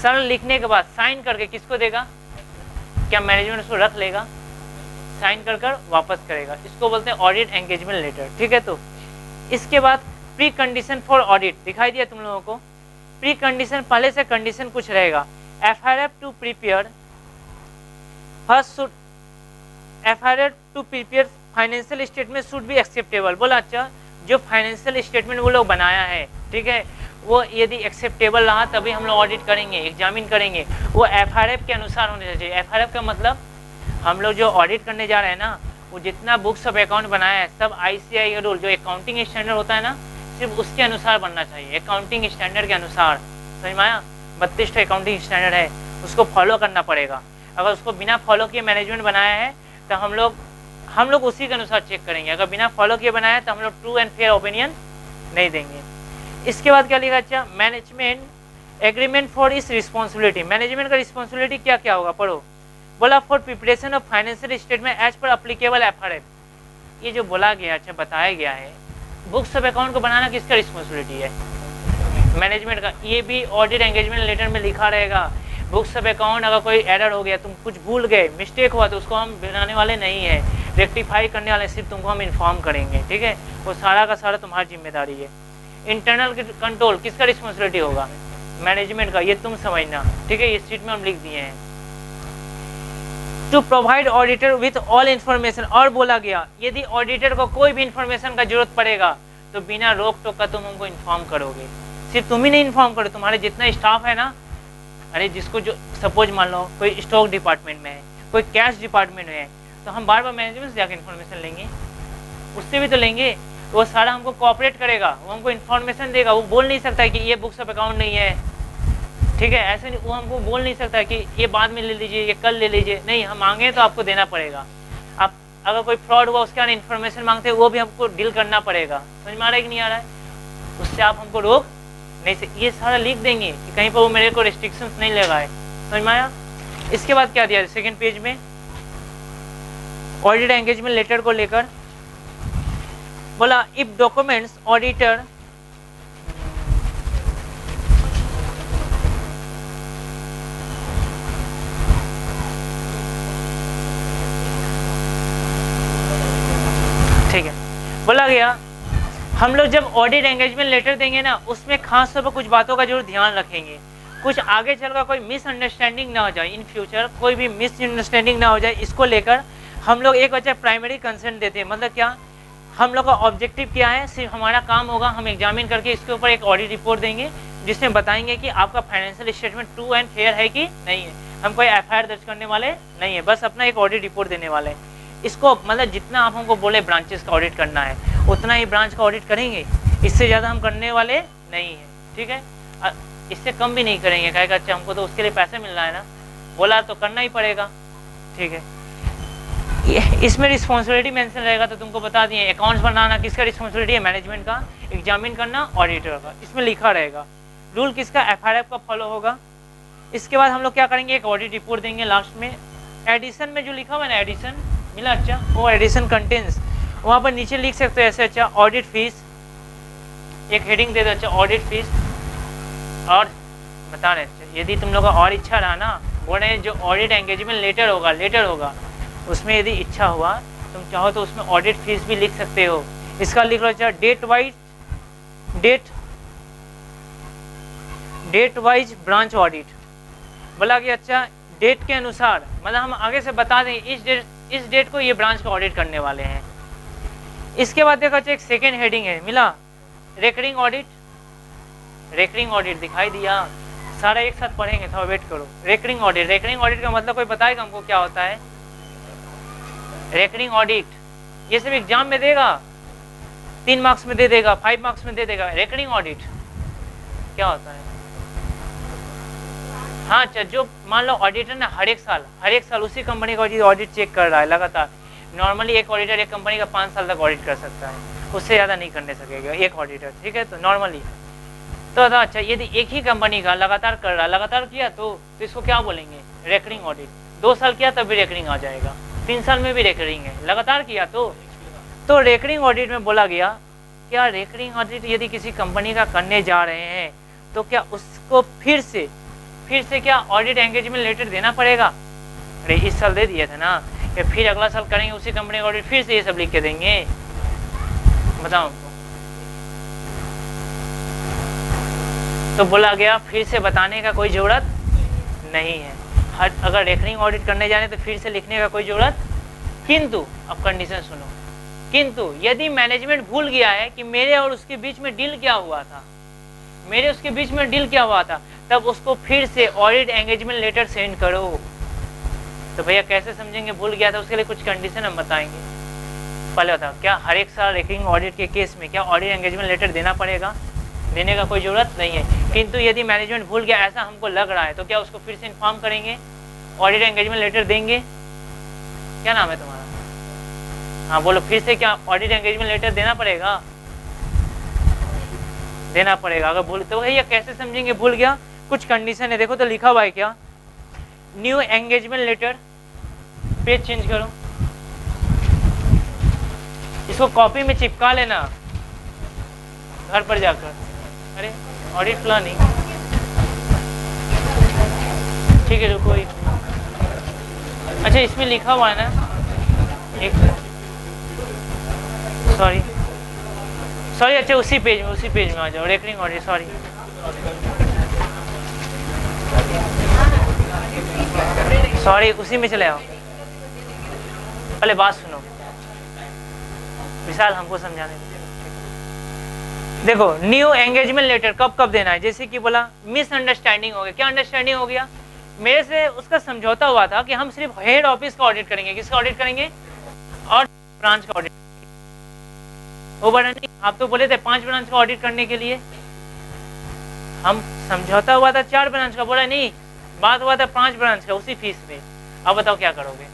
सर लिखने के बाद साइन करके किसको देगा, क्या मैनेजमेंट उसको रख लेगा, साइन कर वापस करेगा, इसको बोलते हैं ऑडिट एंगेजमेंट लेटर, ठीक है। तो इसके बाद प्री कंडीशन फॉर ऑडिट दिखाई दिया तुम लोगों को। प्री कंडीशन, पहले से कंडीशन कुछ रहेगा, FRF to prepare first should FRF to prepare financial statement should be acceptable. बोला अच्छा, जो फाइनेंशियल स्टेटमेंट वो लोग बनाया है, ठीक है, वो यदि एक्सेप्टेबल रहा तभी हम लोग ऑडिट करेंगे, एग्जामिन करेंगे, वो FRF के अनुसार होने चाहिए। FRF का मतलब हम लोग जो ऑडिट करने जा रहे हैं ना, वो जितना बुक्स ऑफ अकाउंट बनाया है सब ICAI रूल, जो अकाउंटिंग स्टैंडर्ड होता है ना, सिर्फ उसके अनुसार बनना चाहिए, अकाउंटिंग स्टैंडर्ड के अनुसार, समझ में आया। 32 अकाउंटिंग स्टैंडर्ड है, उसको फॉलो करना पड़ेगा। अगर उसको बिना फॉलो किए मैनेजमेंट बनाया है तो हम लोग उसी के अनुसार चेक करेंगे। अगर बिना फॉलो किए बनाया है तो हम लोग ट्रू एंड फेयर ओपिनियन नहीं देंगे। इसके बाद क्या लिखा, अच्छा, management agreement for its responsibility. Management का रिस्पॉन्सिबिलिटी क्या क्या होगा, पढ़ो। बोला for preparation of financial statement as per applicable FRF। ये जो बोला गया, अच्छा बताया गया है, बुक्स ऑफ अकाउंट को बनाना किसका रिस्पॉन्सिबिलिटी है, मैनेजमेंट का। ये भी ऑडिट एंगेजमेंट लेटर में लिखा रहेगा। बुक्स ऑफ अकाउंट अगर कोई एरर हो गया, तुम कुछ भूल गए, मिस्टेक हुआ, तो उसको हम बनाने वाले नहीं है, रेक्टिफाई करने वाले सिर्फ तुमको हम इन्फॉर्म करेंगे, ठीक है। वो सारा का सारा तुम्हारी जिम्मेदारी है। इंटरनल कंट्रोल किसका रिस्पॉन्सिबिलिटी होगा, मैनेजमेंट का, ये तुम समझना, ठीक है, इस शीट में हम लिख दिए हैं। To provide auditor with all information, और बोला गया यदि ऑडिटर को कोई भी इन्फॉर्मेशन का जरूरत पड़ेगा तो बिना रोक टोक का तुम हमको इन्फॉर्म करोगे। सिर्फ तुम ही नहीं इन्फॉर्म करो, तुम्हारे जितना स्टाफ है ना, अरे जिसको जो सपोज मान लो कोई स्टॉक डिपार्टमेंट में है, कोई कैश डिपार्टमेंट में है, तो हम बार बार मैनेजमेंट से जाकर इन्फॉर्मेशन लेंगे, उससे भी तो लेंगे। वो सारा हमको कोऑपरेट करेगा, वो हमको इन्फॉर्मेशन देगा। वो बोल नहीं सकता है कि ये बुक्स ऑफ अकाउंट नहीं है, ठीक है, ऐसे नहीं, वो हमको बोल नहीं सकता है कि ये बाद में ले लीजिए, ये कल ले लीजिए, नहीं, हम मांगे तो आपको देना पड़ेगा। आप अगर कोई फ्रॉड हुआ उसके बाद इन्फॉर्मेशन मांगते हैं, वो भी हमको डील करना पड़ेगा। समझ में आ रहा है कि नहीं आ रहा है, उससे आप हमको रोक नहीं से, ये सारा लिख देंगे कि कहीं पर वो मेरे को रिस्ट्रिक्शंस नहीं लगाए। समझ में आया। इसके बाद क्या दिया सेकेंड पेज में, ऑडिट एंगेजमेंट लेटर को लेकर बोला इफ डॉक्यूमेंट्स ऑडिटर ठीक है, बोला गया हम लोग जब ऑडिट एंगेजमेंट लेटर देंगे ना, उसमें खास तौर पर कुछ बातों का जरूर ध्यान रखेंगे, कुछ आगे चलकर कोई मिसअंडरस्टैंडिंग ना हो जाए, इन फ्यूचर कोई भी मिसअंडरस्टैंडिंग ना हो जाए, इसको लेकर हम लोग एक वजह प्राइमरी कंसर्न देते हैं। मतलब क्या, हम लोग का ऑब्जेक्टिव क्या है, सिर्फ हमारा काम होगा हम एग्जामिन करके इसके ऊपर एक ऑडिट रिपोर्ट देंगे जिसमें बताएंगे कि आपका financial statement true and fair है कि नहीं है। हम कोई FIR दर्ज करने वाले नहीं है, बस अपना एक ऑडिट रिपोर्ट देने वाले हैं। इसको मतलब जितना आप हमको बोले ब्रांचेस का ऑडिट करना है उतना ही ब्रांच का ऑडिट करेंगे, इससे ज़्यादा हम करने वाले नहीं है, ठीक है। इससे कम भी नहीं करेंगे, कहेगा अच्छा हमको तो उसके लिए पैसे मिल रहा है ना, बोला तो करना ही पड़ेगा, ठीक है। इसमें रिस्पॉन्सिबिलिटी मेंशन रहेगा तो तुमको बता दिए, अकाउंट्स बनाना किसका रिस्पॉन्सिबिलिटी है, मैनेजमेंट का, एग्जामिन करना ऑडिटर का, इसमें लिखा रहेगा। रूल किसका, FRF का फॉलो होगा। इसके बाद हम लोग क्या करेंगे, एक ऑडिट रिपोर्ट देंगे लास्ट में। एडिशन में जो लिखा हुआ है ना, एडिशन मिला, अच्छा, वो एडिशन कंटेंट्स वहाँ पर नीचे लिख सकते हो ऐसे, अच्छा, ऑडिट फीस, एक हेडिंग दे दो, अच्छा, ऑडिट फीस। और बता रहे अच्छा, यदि तुम लोग का और इच्छा रहा ना, बोल रहे जो ऑडिट एंगेजमेंट लेटर होगा उसमें यदि इच्छा हुआ तुम चाहो तो उसमें ऑडिट फीस भी लिख सकते हो। इसका लिख लो, अच्छा, date wise date date wise branch audit. बोला कि अच्छा डेट के अनुसार, मतलब हम आगे से बता दें इस डेट को ये ब्रांच का ऑडिट करने वाले हैं। इसके बाद देखो एक सेकेंड हेडिंग है मिला, रेकरिंग ऑडिट। रेकरिंग ऑडिट दिखाई दिया, सारा एक साथ पढ़ेंगे, थोड़ा वेट करो। रेकरिंग ऑडिट, रेकरिंग ऑडिट का मतलब कोई बताएगा हमको क्या होता है? रेकरिंग ऑडिट ये सिर्फ एग्जाम में देगा, 3 मार्क्स में दे देगा, 5 मार्क्स में दे देगा। रेकरिंग ऑडिट क्या होता है? हाँ अच्छा, जो मान लो ऑडिटर ना हर एक साल उसी कंपनी का ऑडिट चेक कर रहा है लगातार। नॉर्मली एक ऑडिटर एक कंपनी का 5 साल तक ऑडिट कर सकता है, उससे ज़्यादा नहीं करने सकेगा एक ऑडिटर, ठीक है। तो नॉर्मली तो अच्छा, यदि एक ही कंपनी का लगातार कर रहा है, लगातार किया तो इसको क्या बोलेंगे? Recurring audit. 2 साल किया तब भी रेकरिंग आ जाएगा, 3 साल में भी रेकरिंग है, लगातार किया तो रेकरिंग ऑडिट में बोला गया क्या रेकरिंग ऑडिट यदि किसी कंपनी का करने जा रहे हैं तो क्या उसको फिर से क्या ऑडिट एंगेजमेंट लेटर देना पड़ेगा? अरे इस साल दे दिए थे ना, या फिर अगला साल करेंगे उसी कंपनी का ऑडिट, फिर से ये सब लिख के देंगे? बताओ हमको। तो बोला गया फिर से बताने का कोई जरूरत नहीं है। अगर रेकरिंग ऑडिट करने जाने तो फिर से लिखने का कोई जरूरत, किंतु अब कंडीशन सुनो, किंतु यदि मैनेजमेंट भूल गया है कि मेरे और उसके बीच में डील क्या हुआ था, तब उसको फिर से ऑडिट एंगेजमेंट लेटर सेंड करो। तो भैया कैसे समझेंगे भूल गया था? उसके लिए कुछ कंडीशन हम बताएंगे। पहले बताओ, क्या हर एक साल रेकरिंग ऑडिट के केस में क्या ऑडिट एंगेजमेंट लेटर देना पड़ेगा? देने का कोई जरूरत नहीं है। किंतु यदि मैनेजमेंट भूल गया ऐसा हमको लग रहा है तो क्या उसको फिर से इन्फॉर्म करेंगे, ऑडिट एंगेजमेंट लेटर देंगे? क्या नाम है तुम्हारा? हाँ बोलो, फिर से क्या ऑडिट एंगेजमेंट लेटर देना पड़ेगा? देना पड़ेगा। अगर भूल तो भैया कैसे समझेंगे भूल गया? कुछ कंडीशन है, देखो तो लिखा हुआ है क्या, new engagement letter. Page change करो, इसको कॉपी में चिपका लेना घर पर जाकर। अरे ऑडिट प्लानिंग, ठीक है रुको। अच्छा इसमें लिखा हुआ है ना, एक सॉरी अच्छा उसी पेज में आ जाओ, रेकरिंग ऑडिट, सॉरी उसी में चले आओ। पहले बात सुनो विशाल, हमको समझाने दो। देखो न्यू एंगेजमेंट लेटर कब देना है? जैसे कि बोला मिसअंडरस्टैंडिंग हो गया। क्या अंडरस्टैंडिंग हो गया? मेरे से उसका समझौता हुआ था कि हम सिर्फ हेड ऑफिस का ऑडिट करेंगे। किसका ऑडिट करेंगे? और ब्रांच का ऑडिट। वो बड़ा नहीं, आप तो बोले थे 5 ब्रांच का ऑडिट करने के लिए, हम समझौता हुआ था 4 ब्रांच का, बोला नहीं बात हुआ था 5 ब्रांच का उसी फीस में। अब बताओ क्या करोगे?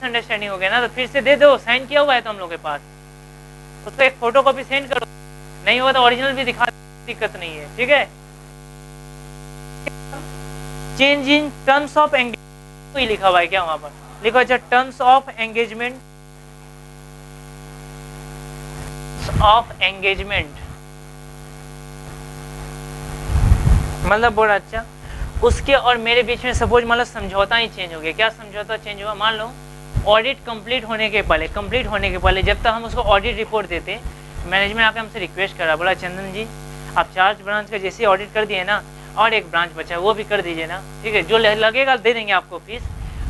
अंडरस्टैंडिंग हो गया ना, तो फिर से दे दो, साइन किया हुआ है तो हम लोग के पास, उसको एक फोटो कॉपी सेंड करो, नहीं हुआ तो ओरिजिनल भी दिखा, दिक्कत नहीं है, ठीक है। Change in terms of engagement कोई लिखा हुआ है क्या वहां पर? लिखो अच्छा, टर्म्स ऑफ एंगेजमेंट मतलब बोला अच्छा उसके और मेरे बीच में सपोज मतलब समझौता ही चेंज हो गया। क्या समझौता चेंज हुआ? मान लो ऑडिट कंप्लीट होने के पहले जब तक हम उसको ऑडिट रिपोर्ट देते, मैनेजमेंट आकर हमसे रिक्वेस्ट करा, बोला चंदन जी आप 4 ब्रांच का जैसे ऑडिट कर दिए ना, और एक ब्रांच बचा वो भी कर दीजिए ना, ठीक है, जो लगेगा दे देंगे आपको फीस।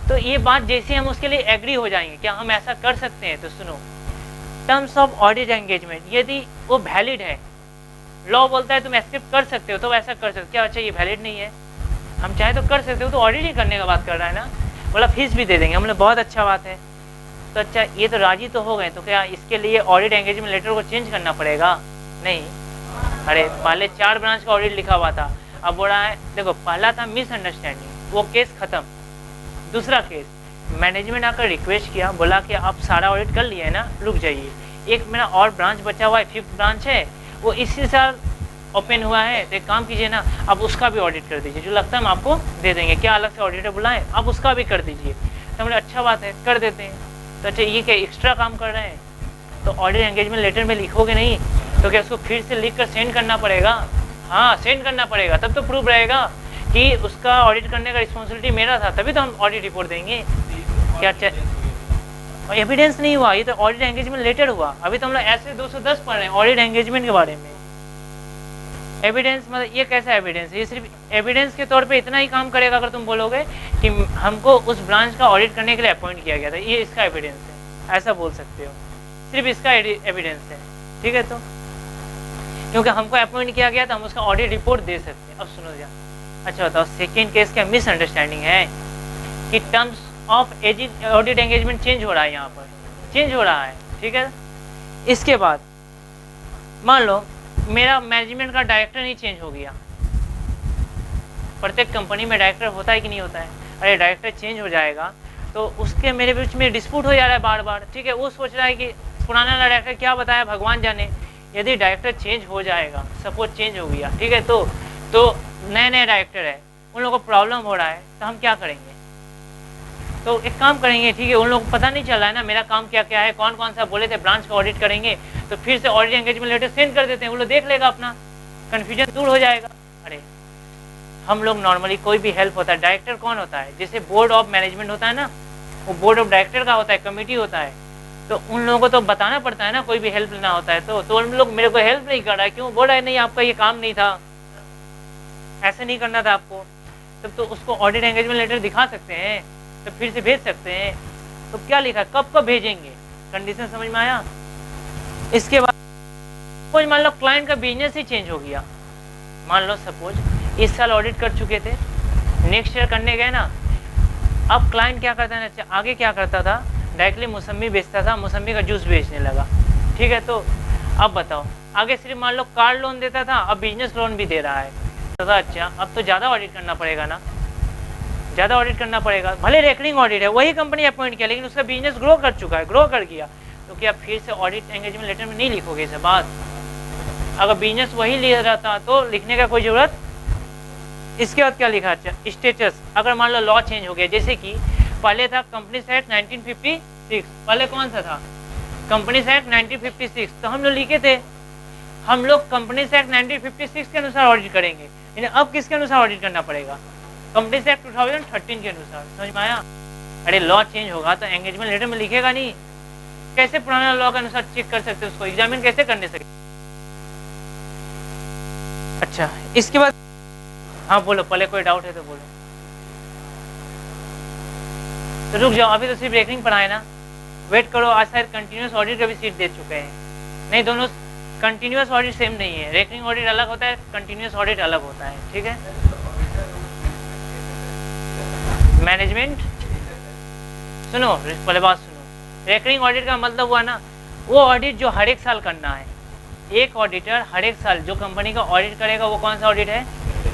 तो ये बात जैसे हम उसके लिए एग्री हो जाएंगे, क्या हम ऐसा कर सकते हैं? तो सुनो, टर्म्स ऑफ ऑडिट एंगेजमेंट यदि वो वैलिड है, लॉ बोलता है तुम एक्सेप्ट कर सकते हो तो वैसा कर सकते हो। क्या अच्छा ये वैलिड नहीं है, हम चाहे तो कर सकते हो, तो ऑडिट ही करने का बात कर रहा है ना, बोला फीस भी दे देंगे। हमने बहुत अच्छा बात है। तो अच्छा ये तो राजी तो हो गए, तो क्या इसके लिए ऑडिट एंगेजमेंट लेटर को चेंज करना पड़ेगा? नहीं, अरे पहले 4 ब्रांच का ऑडिट लिखा हुआ था, अब बोल रहा है देखो पहला था मिसअंडरस्टैंडिंग, वो केस खत्म। दूसरा केस मैनेजमेंट आकर रिक्वेस्ट किया, बोला कि आप सारा ऑडिट कर लिए है ना, रुक जाइए, एक मेरा और ब्रांच बचा हुआ है, 5th ब्रांच है, वो इसी साल ओपन हुआ है, तो एक काम कीजिए ना आप उसका भी ऑडिट कर दीजिए, जो लगता है हम आपको दे देंगे। क्या अलग से ऑडिटर बुलाएं, आप उसका भी कर दीजिए। तो हमने अच्छा बात है कर देते हैं। तो अच्छा ये क्या एक्स्ट्रा काम कर रहे हैं? तो ऑडिट एंगेजमेंट लेटर में लिखोगे नहीं तो क्या उसको फिर से लिख कर सेंड करना पड़ेगा? हाँ सेंड करना पड़ेगा, तब तो प्रूफ रहेगा कि उसका ऑडिट करने का रिस्पॉन्सिबिलिटी मेरा था, तभी तो हम ऑडिट रिपोर्ट देंगे। क्या और एविडेंस नहीं हुआ, ये तो ऑडिट एंगेजमेंट लेटर हुआ। अभी तो हम लोग ऐसे 210 पढ़ रहे हैं ऑडिट एंगेजमेंट के बारे में। एविडेंस मतलब ये कैसा एविडेंस है? ये सिर्फ एविडेंस के तौर पे इतना ही काम करेगा अगर तुम बोलोगे कि हमको उस ब्रांच का ऑडिट करने के लिए अपॉइंट किया गया था, ये इसका एविडेंस है, ऐसा बोल सकते हो, सिर्फ इसका एविडेंस है। ठीक है, तो क्योंकि हमको अपॉइंट किया गया था, हम उसका ऑडिट रिपोर्ट दे सकते हैं। अब सुनो जा, अच्छा बताओ, सेकेंड केस का मिसअंडरस्टैंडिंग है कि terms of audit engagement change हो रहा है, यहाँ पर चेंज हो रहा है। ठीक है, इसके बाद मान लो मेरा मैनेजमेंट का डायरेक्टर नहीं चेंज हो गया। प्रत्येक कंपनी में डायरेक्टर होता है कि नहीं होता है? अरे डायरेक्टर चेंज हो जाएगा तो उसके मेरे बीच में डिस्प्यूट हो जा रहा है बार बार। ठीक है, वो सोच रहा है कि पुराना डायरेक्टर क्या बताया भगवान जाने। यदि डायरेक्टर चेंज हो जाएगा, सपोज चेंज हो गया, ठीक है, तो नए नए डायरेक्टर है, उन लोगों को प्रॉब्लम हो रहा है, तो हम क्या करेंगे? तो एक काम करेंगे, ठीक है, उन लोगों को पता नहीं चल रहा है ना मेरा काम क्या क्या है, कौन कौन सा बोले थे ब्रांच का ऑडिट करेंगे, तो फिर से ऑडिट एंगेजमेंट लेटर सेंड कर देते हैं, वो लोग देख लेगा, अपना कन्फ्यूजन दूर हो जाएगा। अरे हम लोग नॉर्मली कोई भी हेल्प होता है, डायरेक्टर कौन होता है? जैसे बोर्ड ऑफ मैनेजमेंट होता है ना, वो बोर्ड ऑफ डायरेक्टर का होता है, कमेटी होता है, तो उन लोगों को तो बताना पड़ता है ना, कोई भी हेल्प लेना होता है तो उन लोग मेरे को हेल्प नहीं कर रहा है, क्यों? बोल रहा है नहीं आपका ये काम नहीं था, ऐसे नहीं करना था आपको, तब तो उसको ऑडिट एंगेजमेंट लेटर दिखा सकते हैं, तो फिर से भेज सकते हैं। तो क्या लिखा, कब कब भेजेंगे, कंडीशन समझ में आया? इसके बाद सपोज मान लो क्लाइंट का बिजनेस ही चेंज हो गया, मान लो सपोज इस साल ऑडिट कर चुके थे, नेक्स्ट ईयर करने गए ना, अब क्लाइंट क्या करता है ना, आगे क्या करता था, डायरेक्टली मौसमी बेचता था, मौसमी का जूस बेचने लगा। ठीक है, तो अब बताओ, आगे सिर्फ मान लो कार लोन देता था, अब बिजनेस लोन भी दे रहा है, तो अच्छा अब तो ज़्यादा ऑडिट करना पड़ेगा ना, ज़्यादा ऑडिट करना पड़ेगा। भले रेकरिंग ऑडिट है, वही कंपनी अपॉइंट किया, लेकिन उसका बिजनेस ग्रो कर चुका है, ग्रो कर गया, तो क्या फिर से ऑडिट एंगेजमेंट लेटर में नहीं लिखोगे इसे बात? अगर बिजनेस वही ले रहा था तो लिखने का कोई जरूरत। इसके बाद क्या लिखा, अच्छा स्टेटस, अगर मान लो लॉ चेंज हो गया, जैसे कि पहले था कंपनीज एक्ट 1956, पहले कौन सा था, कंपनीज एक्ट 1956, तो हम लोग लिखे थे हम लोग कंपनीज एक्ट 1956 के अनुसार ऑडिट करेंगे, यानी अब किसके अनुसार ऑडिट करना पड़ेगा, कंपनीज एक्ट 2013 के अनुसार। समझ में आया? अरे लॉ चेंज होगा तो एंगेजमेंट लेटर में लिखेगा नहीं, कैसे पुराना लॉ के अनुसार चेक कर सकते, उसको एग्जामिन कैसे करने सकते? अच्छा इसके बाद हाँ बोलो, पहले कोई डाउट है तो बोलो। तो रुक जाओ, अभी तो सिर्फ रेकरिंग पढ़ाए ना, वेट करो, आज शायद कंटिन्यूस ऑडिट का भी सीट दे चुके हैं। नहीं, दोनों कंटिन्यूस ऑडिट सेम नहीं है, रेकरिंग ऑडिट अलग होता है, कंटिन्यूस ऑडिट अलग होता है। ठीक है, मैनेजमेंट सुनो, पहले बात सुनो, रेकरिंग ऑडिट का मतलब हुआ ना वो ऑडिट जो हर एक साल करना है, एक ऑडिटर हर एक साल जो कंपनी का ऑडिट करेगा, वो कौन सा ऑडिट है?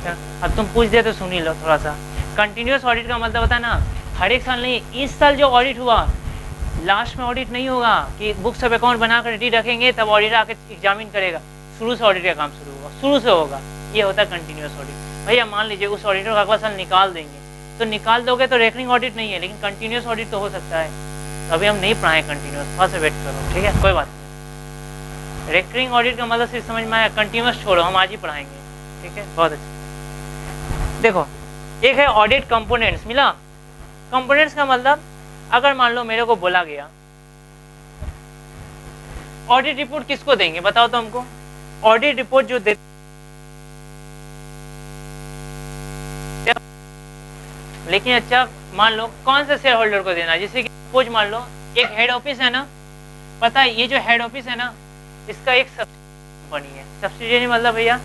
अब तुम पूछ दे तो सुन ही लो थोड़ा सा। कंटिन्यूस ऑडिट का मतलब होता है ना हर एक साल नहीं, इस साल जो ऑडिट हुआ लास्ट में ऑडिट नहीं होगा कि बुक्स ऑफ अकाउंट बनाकर रेडी रखेंगे तब ऑडिटर आके एग्जामिन करेगा, शुरू से ऑडिट का काम शुरू होगा, शुरू से होगा, ये होता है कंटिन्यूस ऑडिट। भैया मान लीजिए उस ऑडिटर को अगला साल निकाल देंगे, तो निकाल दोगे तो रेकरिंग ऑडिट नहीं है, लेकिन कंटिन्यूस ऑडिट तो हो सकता है। तो अभी हम नहीं पढ़ाए कंटिन्यूस, थोड़ा सा वेट करो, ठीक है, कोई बात नहीं। रेकरिंग ऑडिट का मतलब सिर्फ समझ में आया, कंटिन्यूस छोड़ो, हम आज ही पढ़ाएंगे। ठीक है, बहुत अच्छा। देखो एक है ऑडिट कंपोनेंट्स, मिला? कंपोनेंट्स का मतलब अगर मान लो मेरे को बोला गया ऑडिट रिपोर्ट किसको देंगे, बताओ तो हमको। ऑडिट रिपोर्ट जो दे, लेकिन अच्छा मान लो कौन सा शेयर होल्डर को देना, जैसे कि सपोज मान लो एक हेड ऑफिस है ना, पता है ये जो हेड ऑफिस है ना, इसका एक कंपनी है, सब्सिडियरी मतलब भैया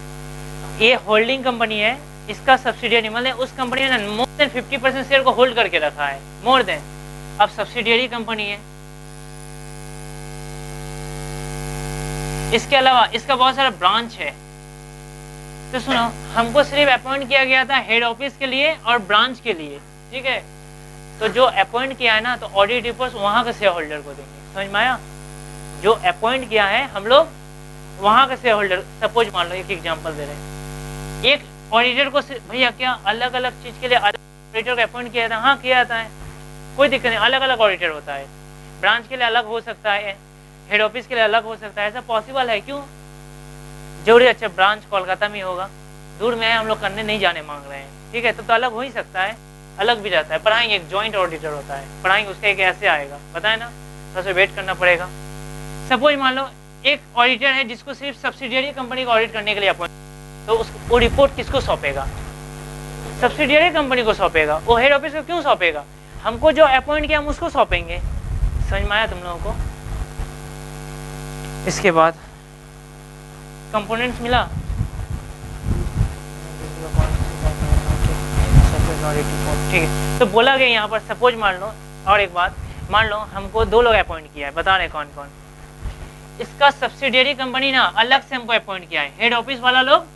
ये होल्डिंग कंपनी है, इसका सब्सिडियरी मतलब उस कंपनी ने मोर देन 50% शेयर को होल्ड करके रखा है, मोर देन, अब सब्सिडियरी कंपनी है। इसके अलावा इसका बहुत सारा ब्रांच है, तो सुनो हमको सिर्फ अपॉइंट किया गया था हेड ऑफिस के लिए और ब्रांच के लिए, ठीक है, तो जो अपॉइंट किया है ना तो ऑडिट रिपोर्ट वहां के शेयर होल्डर को देंगे। समझ में आया? जो अपॉइंट किया है हम लोग वहां के शेयर होल्डर, सपोज मान लो एक एग्जांपल दे रहे हैं, एक ऑडिटर को भैया क्या अलग अलग चीज के लिए अलग ऑडिटर को अपॉइंट किया था? हाँ किया था, कोई दिक्कत नहीं, अलग अलग ऑडिटर होता है, ब्रांच के लिए अलग हो सकता है, हेड ऑफिस के लिए अलग हो सकता है, ऐसा पॉसिबल है, क्यों जरूरी? अच्छा ब्रांच कोलकाता में होगा, दूर में है, हम लोग करने नहीं जाने मांग रहे हैं, ठीक है, तो अलग हो ही सकता है, अलग भी रहता है, पढ़ाएंगे, एक जॉइंट ऑडिटर होता है, पढ़ाएंगे, उसका एक ऐसे आएगा, बताए ना, थोड़ा सा वेट करना पड़ेगा। सपोज मान लो एक ऑडिटर है जिसको सिर्फ सब्सिडियरी कंपनी को ऑडिट करने के लिए अपॉइंट, तो वो रिपोर्ट किसको सौंपेगा? सब्सिडियरी कंपनी को सौंपेगा। वो हेड ऑफिस को क्यों सौंपेगा? हमको जो अपॉइंट किया हम उसको सौंपेंगे। समझ में आया तुम लोगों को? इसके बाद कंपोनेंट्स मिला, ठीक है। तो बोला गया यहाँ पर, सपोज मान लो, और एक बात मान लो हमको 2 लोग अपॉइंट किया है, बता रहे कौन कौन। इसका सब्सिडियरी कंपनी ना अलग से हमको अपॉइंट किया है, हेड ऑफिस वाला लोग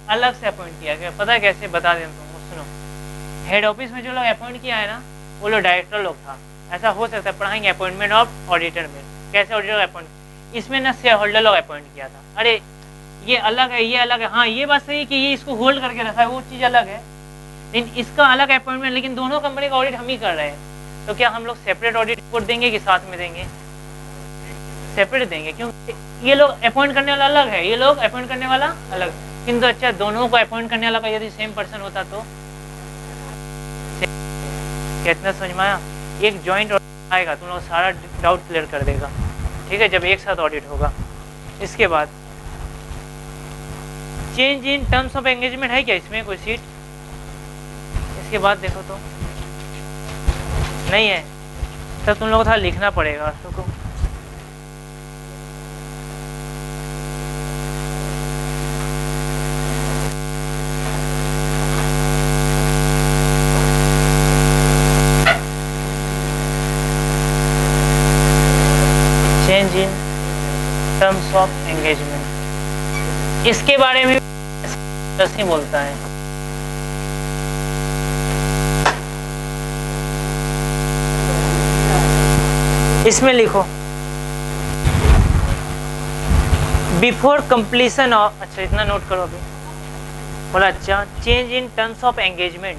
अलग से अपॉइंट किया है। पता है कैसे? बता दें तुमको, सुनो। हेड ऑफिस में जो लोग अपॉइंट किया है ना, वो लोग डायरेक्टर लोग था। ऐसा हो सकता है, पढ़ाएंगे अपॉइंटमेंट ऑफ ऑडिटर में, कैसे ऑडिटर अपॉइंट। इसमें ना शेयर होल्डर लोग अपॉइंट किया था। अरे ये अलग है, ये अलग है। हाँ ये बात सही है कि ये इसको होल्ड करके रखा है, वो चीज़ अलग है, लेकिन इसका अलग अपॉइंटमेंट। लेकिन दोनों कंपनी का ऑडिट हम ही कर रहे हैं, तो क्या हम लोग सेपरेट ऑडिट रिपोर्ट देंगे कि साथ में देंगे? सेपरेट देंगे, क्योंकि ये लोग अपॉइंट करने वाला अलग है, ये लोग अपॉइंट करने वाला अलग। किंतु अच्छा, दोनों को अपॉइंट करने वाला का यदि सेम पर्सन होता तो कितना समझ में आया? एक जॉइंट ऑडिट आएगा, तुम लोग सारा डाउट क्लियर कर देगा, ठीक है, जब एक साथ ऑडिट होगा। इसके बाद change in terms of engagement है क्या इसमें कोई सीट? इसके बाद देखो तो नहीं है, तब तुम लोग को थोड़ा लिखना पड़ेगा। तो change in terms of engagement, इसके बारे में नहीं बोलता है। इसमें लिखो बिफोर कंप्लीशन ऑफ, अच्छा इतना नोट करो अभी। बोला अच्छा, change in terms of engagement.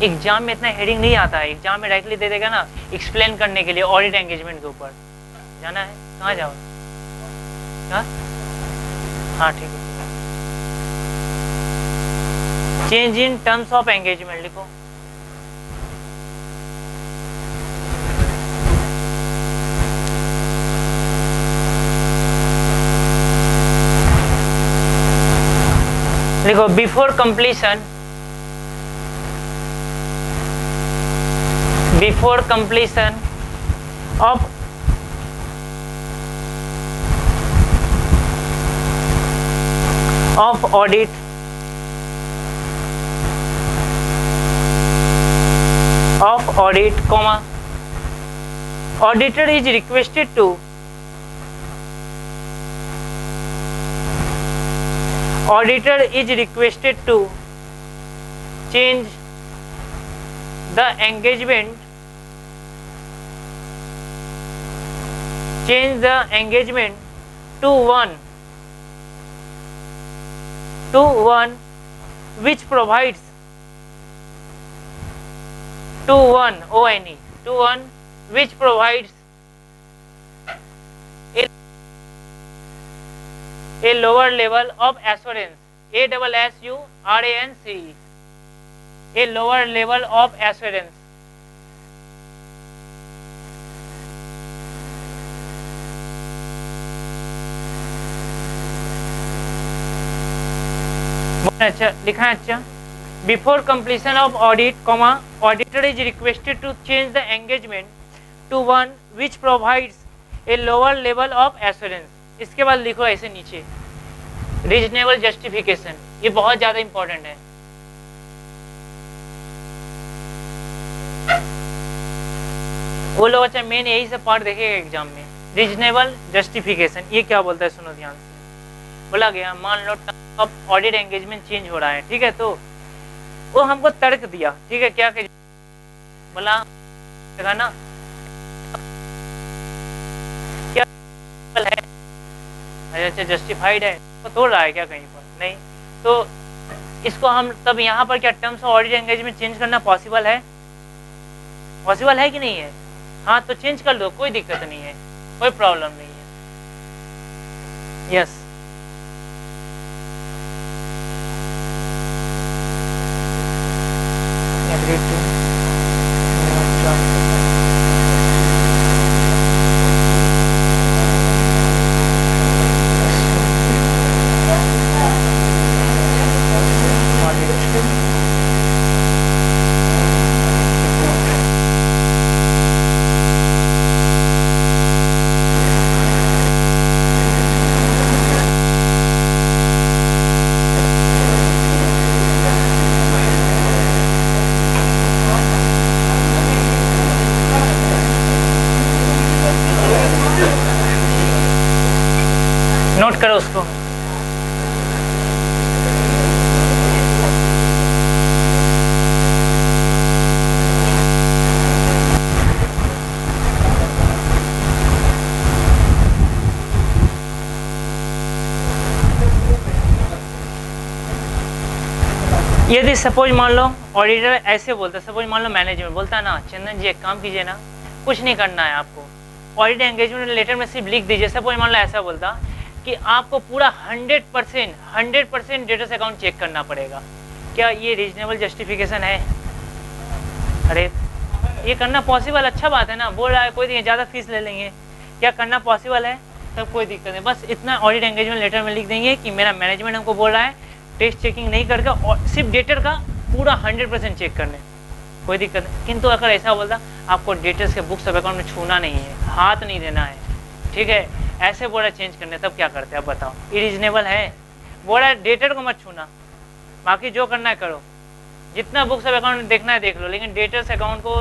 Exam में इतना हेडिंग नहीं आता है, एग्जाम में डायरेक्टली दे देगा ना एक्सप्लेन करने के लिए ऑडिट एंगेजमेंट के ऊपर। जाना है कहाँ जाओ? हाँ ठीक है। Change in terms of engagement लिखो। लिखो before completion, before completion of audit comma auditor is requested to change the engagement to one which provides which provides a lower level of assurance, ASSURANCE, a lower level of assurance अच्छा लिखा है। अच्छा, before completion of audit comma auditor is requested to change the engagement to one which provides a lower level of assurance. इसके बाद लिखो ऐसे नीचे reasonable justification, ये बहुत ज्यादा इंपॉर्टेंट है। वो लोग अच्छा मेन यही से पार्ट देखेगा एग्जाम में, रीजनेबल जस्टिफिकेशन। ये क्या बोलता है सुनो ध्यान से। बोला गया मान लो अब ऑडिट एंगेजमेंट चेंज हो रहा है, ठीक है, तो वो हमको तर्क दिया, ठीक है, क्या बोला ना क्या है, अच्छा जस्टिफाइड है, तो तोड़ रहा है क्या कहीं पर? नहीं, तो इसको हम तब यहाँ पर क्या terms of audit engagement change करना पॉसिबल है? पॉसिबल है कि नहीं है? हाँ तो चेंज कर दो, कोई दिक्कत नहीं है, कोई प्रॉब्लम नहीं है। यस नोट करो उसको। यदि सपोज मान लो ऑडिटर ऐसे बोलता, सपोज मान लो मैनेजमेंट बोलता है ना, चंदन जी एक काम कीजिए ना, कुछ नहीं करना है आपको, ऑडिट एंगेजमेंट लेटर में सिर्फ लिख दीजिए। सपोज मान लो ऐसा बोलता कि आपको पूरा 100% डेटर्स अकाउंट चेक करना पड़ेगा, क्या ये रीजनेबल जस्टिफिकेशन है? अरे ये करना पॉसिबल, अच्छा बात है ना, बोल रहा है कोई नहीं, ज़्यादा फीस ले लेंगे, क्या करना पॉसिबल है? तब कोई दिक्कत नहीं, बस इतना ऑडिट एंगेजमेंट लेटर में लिख देंगे कि मेरा मैनेजमेंट हमको बोल रहा है टेस्ट चेकिंग नहीं करके और सिर्फ डेटर का पूरा 100% चेक करने, कोई दिक्कत नहीं। किंतु अगर ऐसा बोलता आपको डेटर्स के बुक्स ऑफ अकाउंट में छूना नहीं है, हाथ नहीं देना है, ठीक है, ऐसे बोला चेंज करने, तब क्या करते हैं आप बताओ? इरीजनेबल है? बोला डेटर को मत छूना, बाकी जो करना है करो, जितना बुक्स ऑफ अकाउंट देखना है देख लो, लेकिन डेटर्स अकाउंट को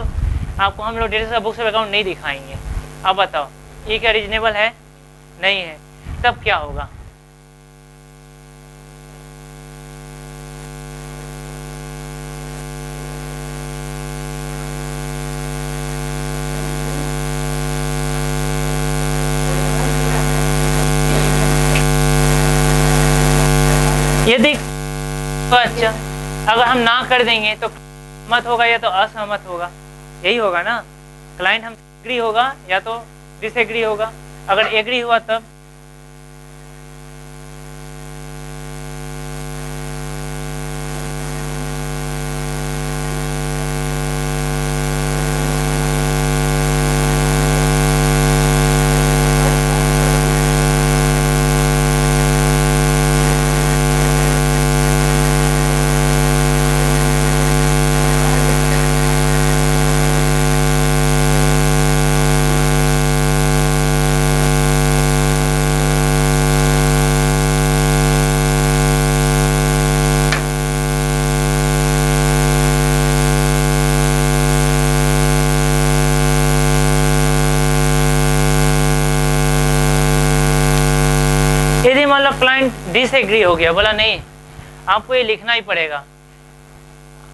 आपको हम लोग डेटर्स का बुक्स ऑफ अकाउंट नहीं दिखाएंगे। अब बताओ ये क्या रीजनेबल है? नहीं है, तब क्या होगा? यदि तो अच्छा, अगर हम ना कर देंगे तो मत होगा या तो असहमत होगा, यही होगा ना, क्लाइंट हम एग्री होगा या तो डिसएग्री होगा। अगर एग्री हुआ तब यदि मान लो क्लाइंट डिसएग्री हो गया, बोला नहीं आपको ये लिखना ही पड़ेगा,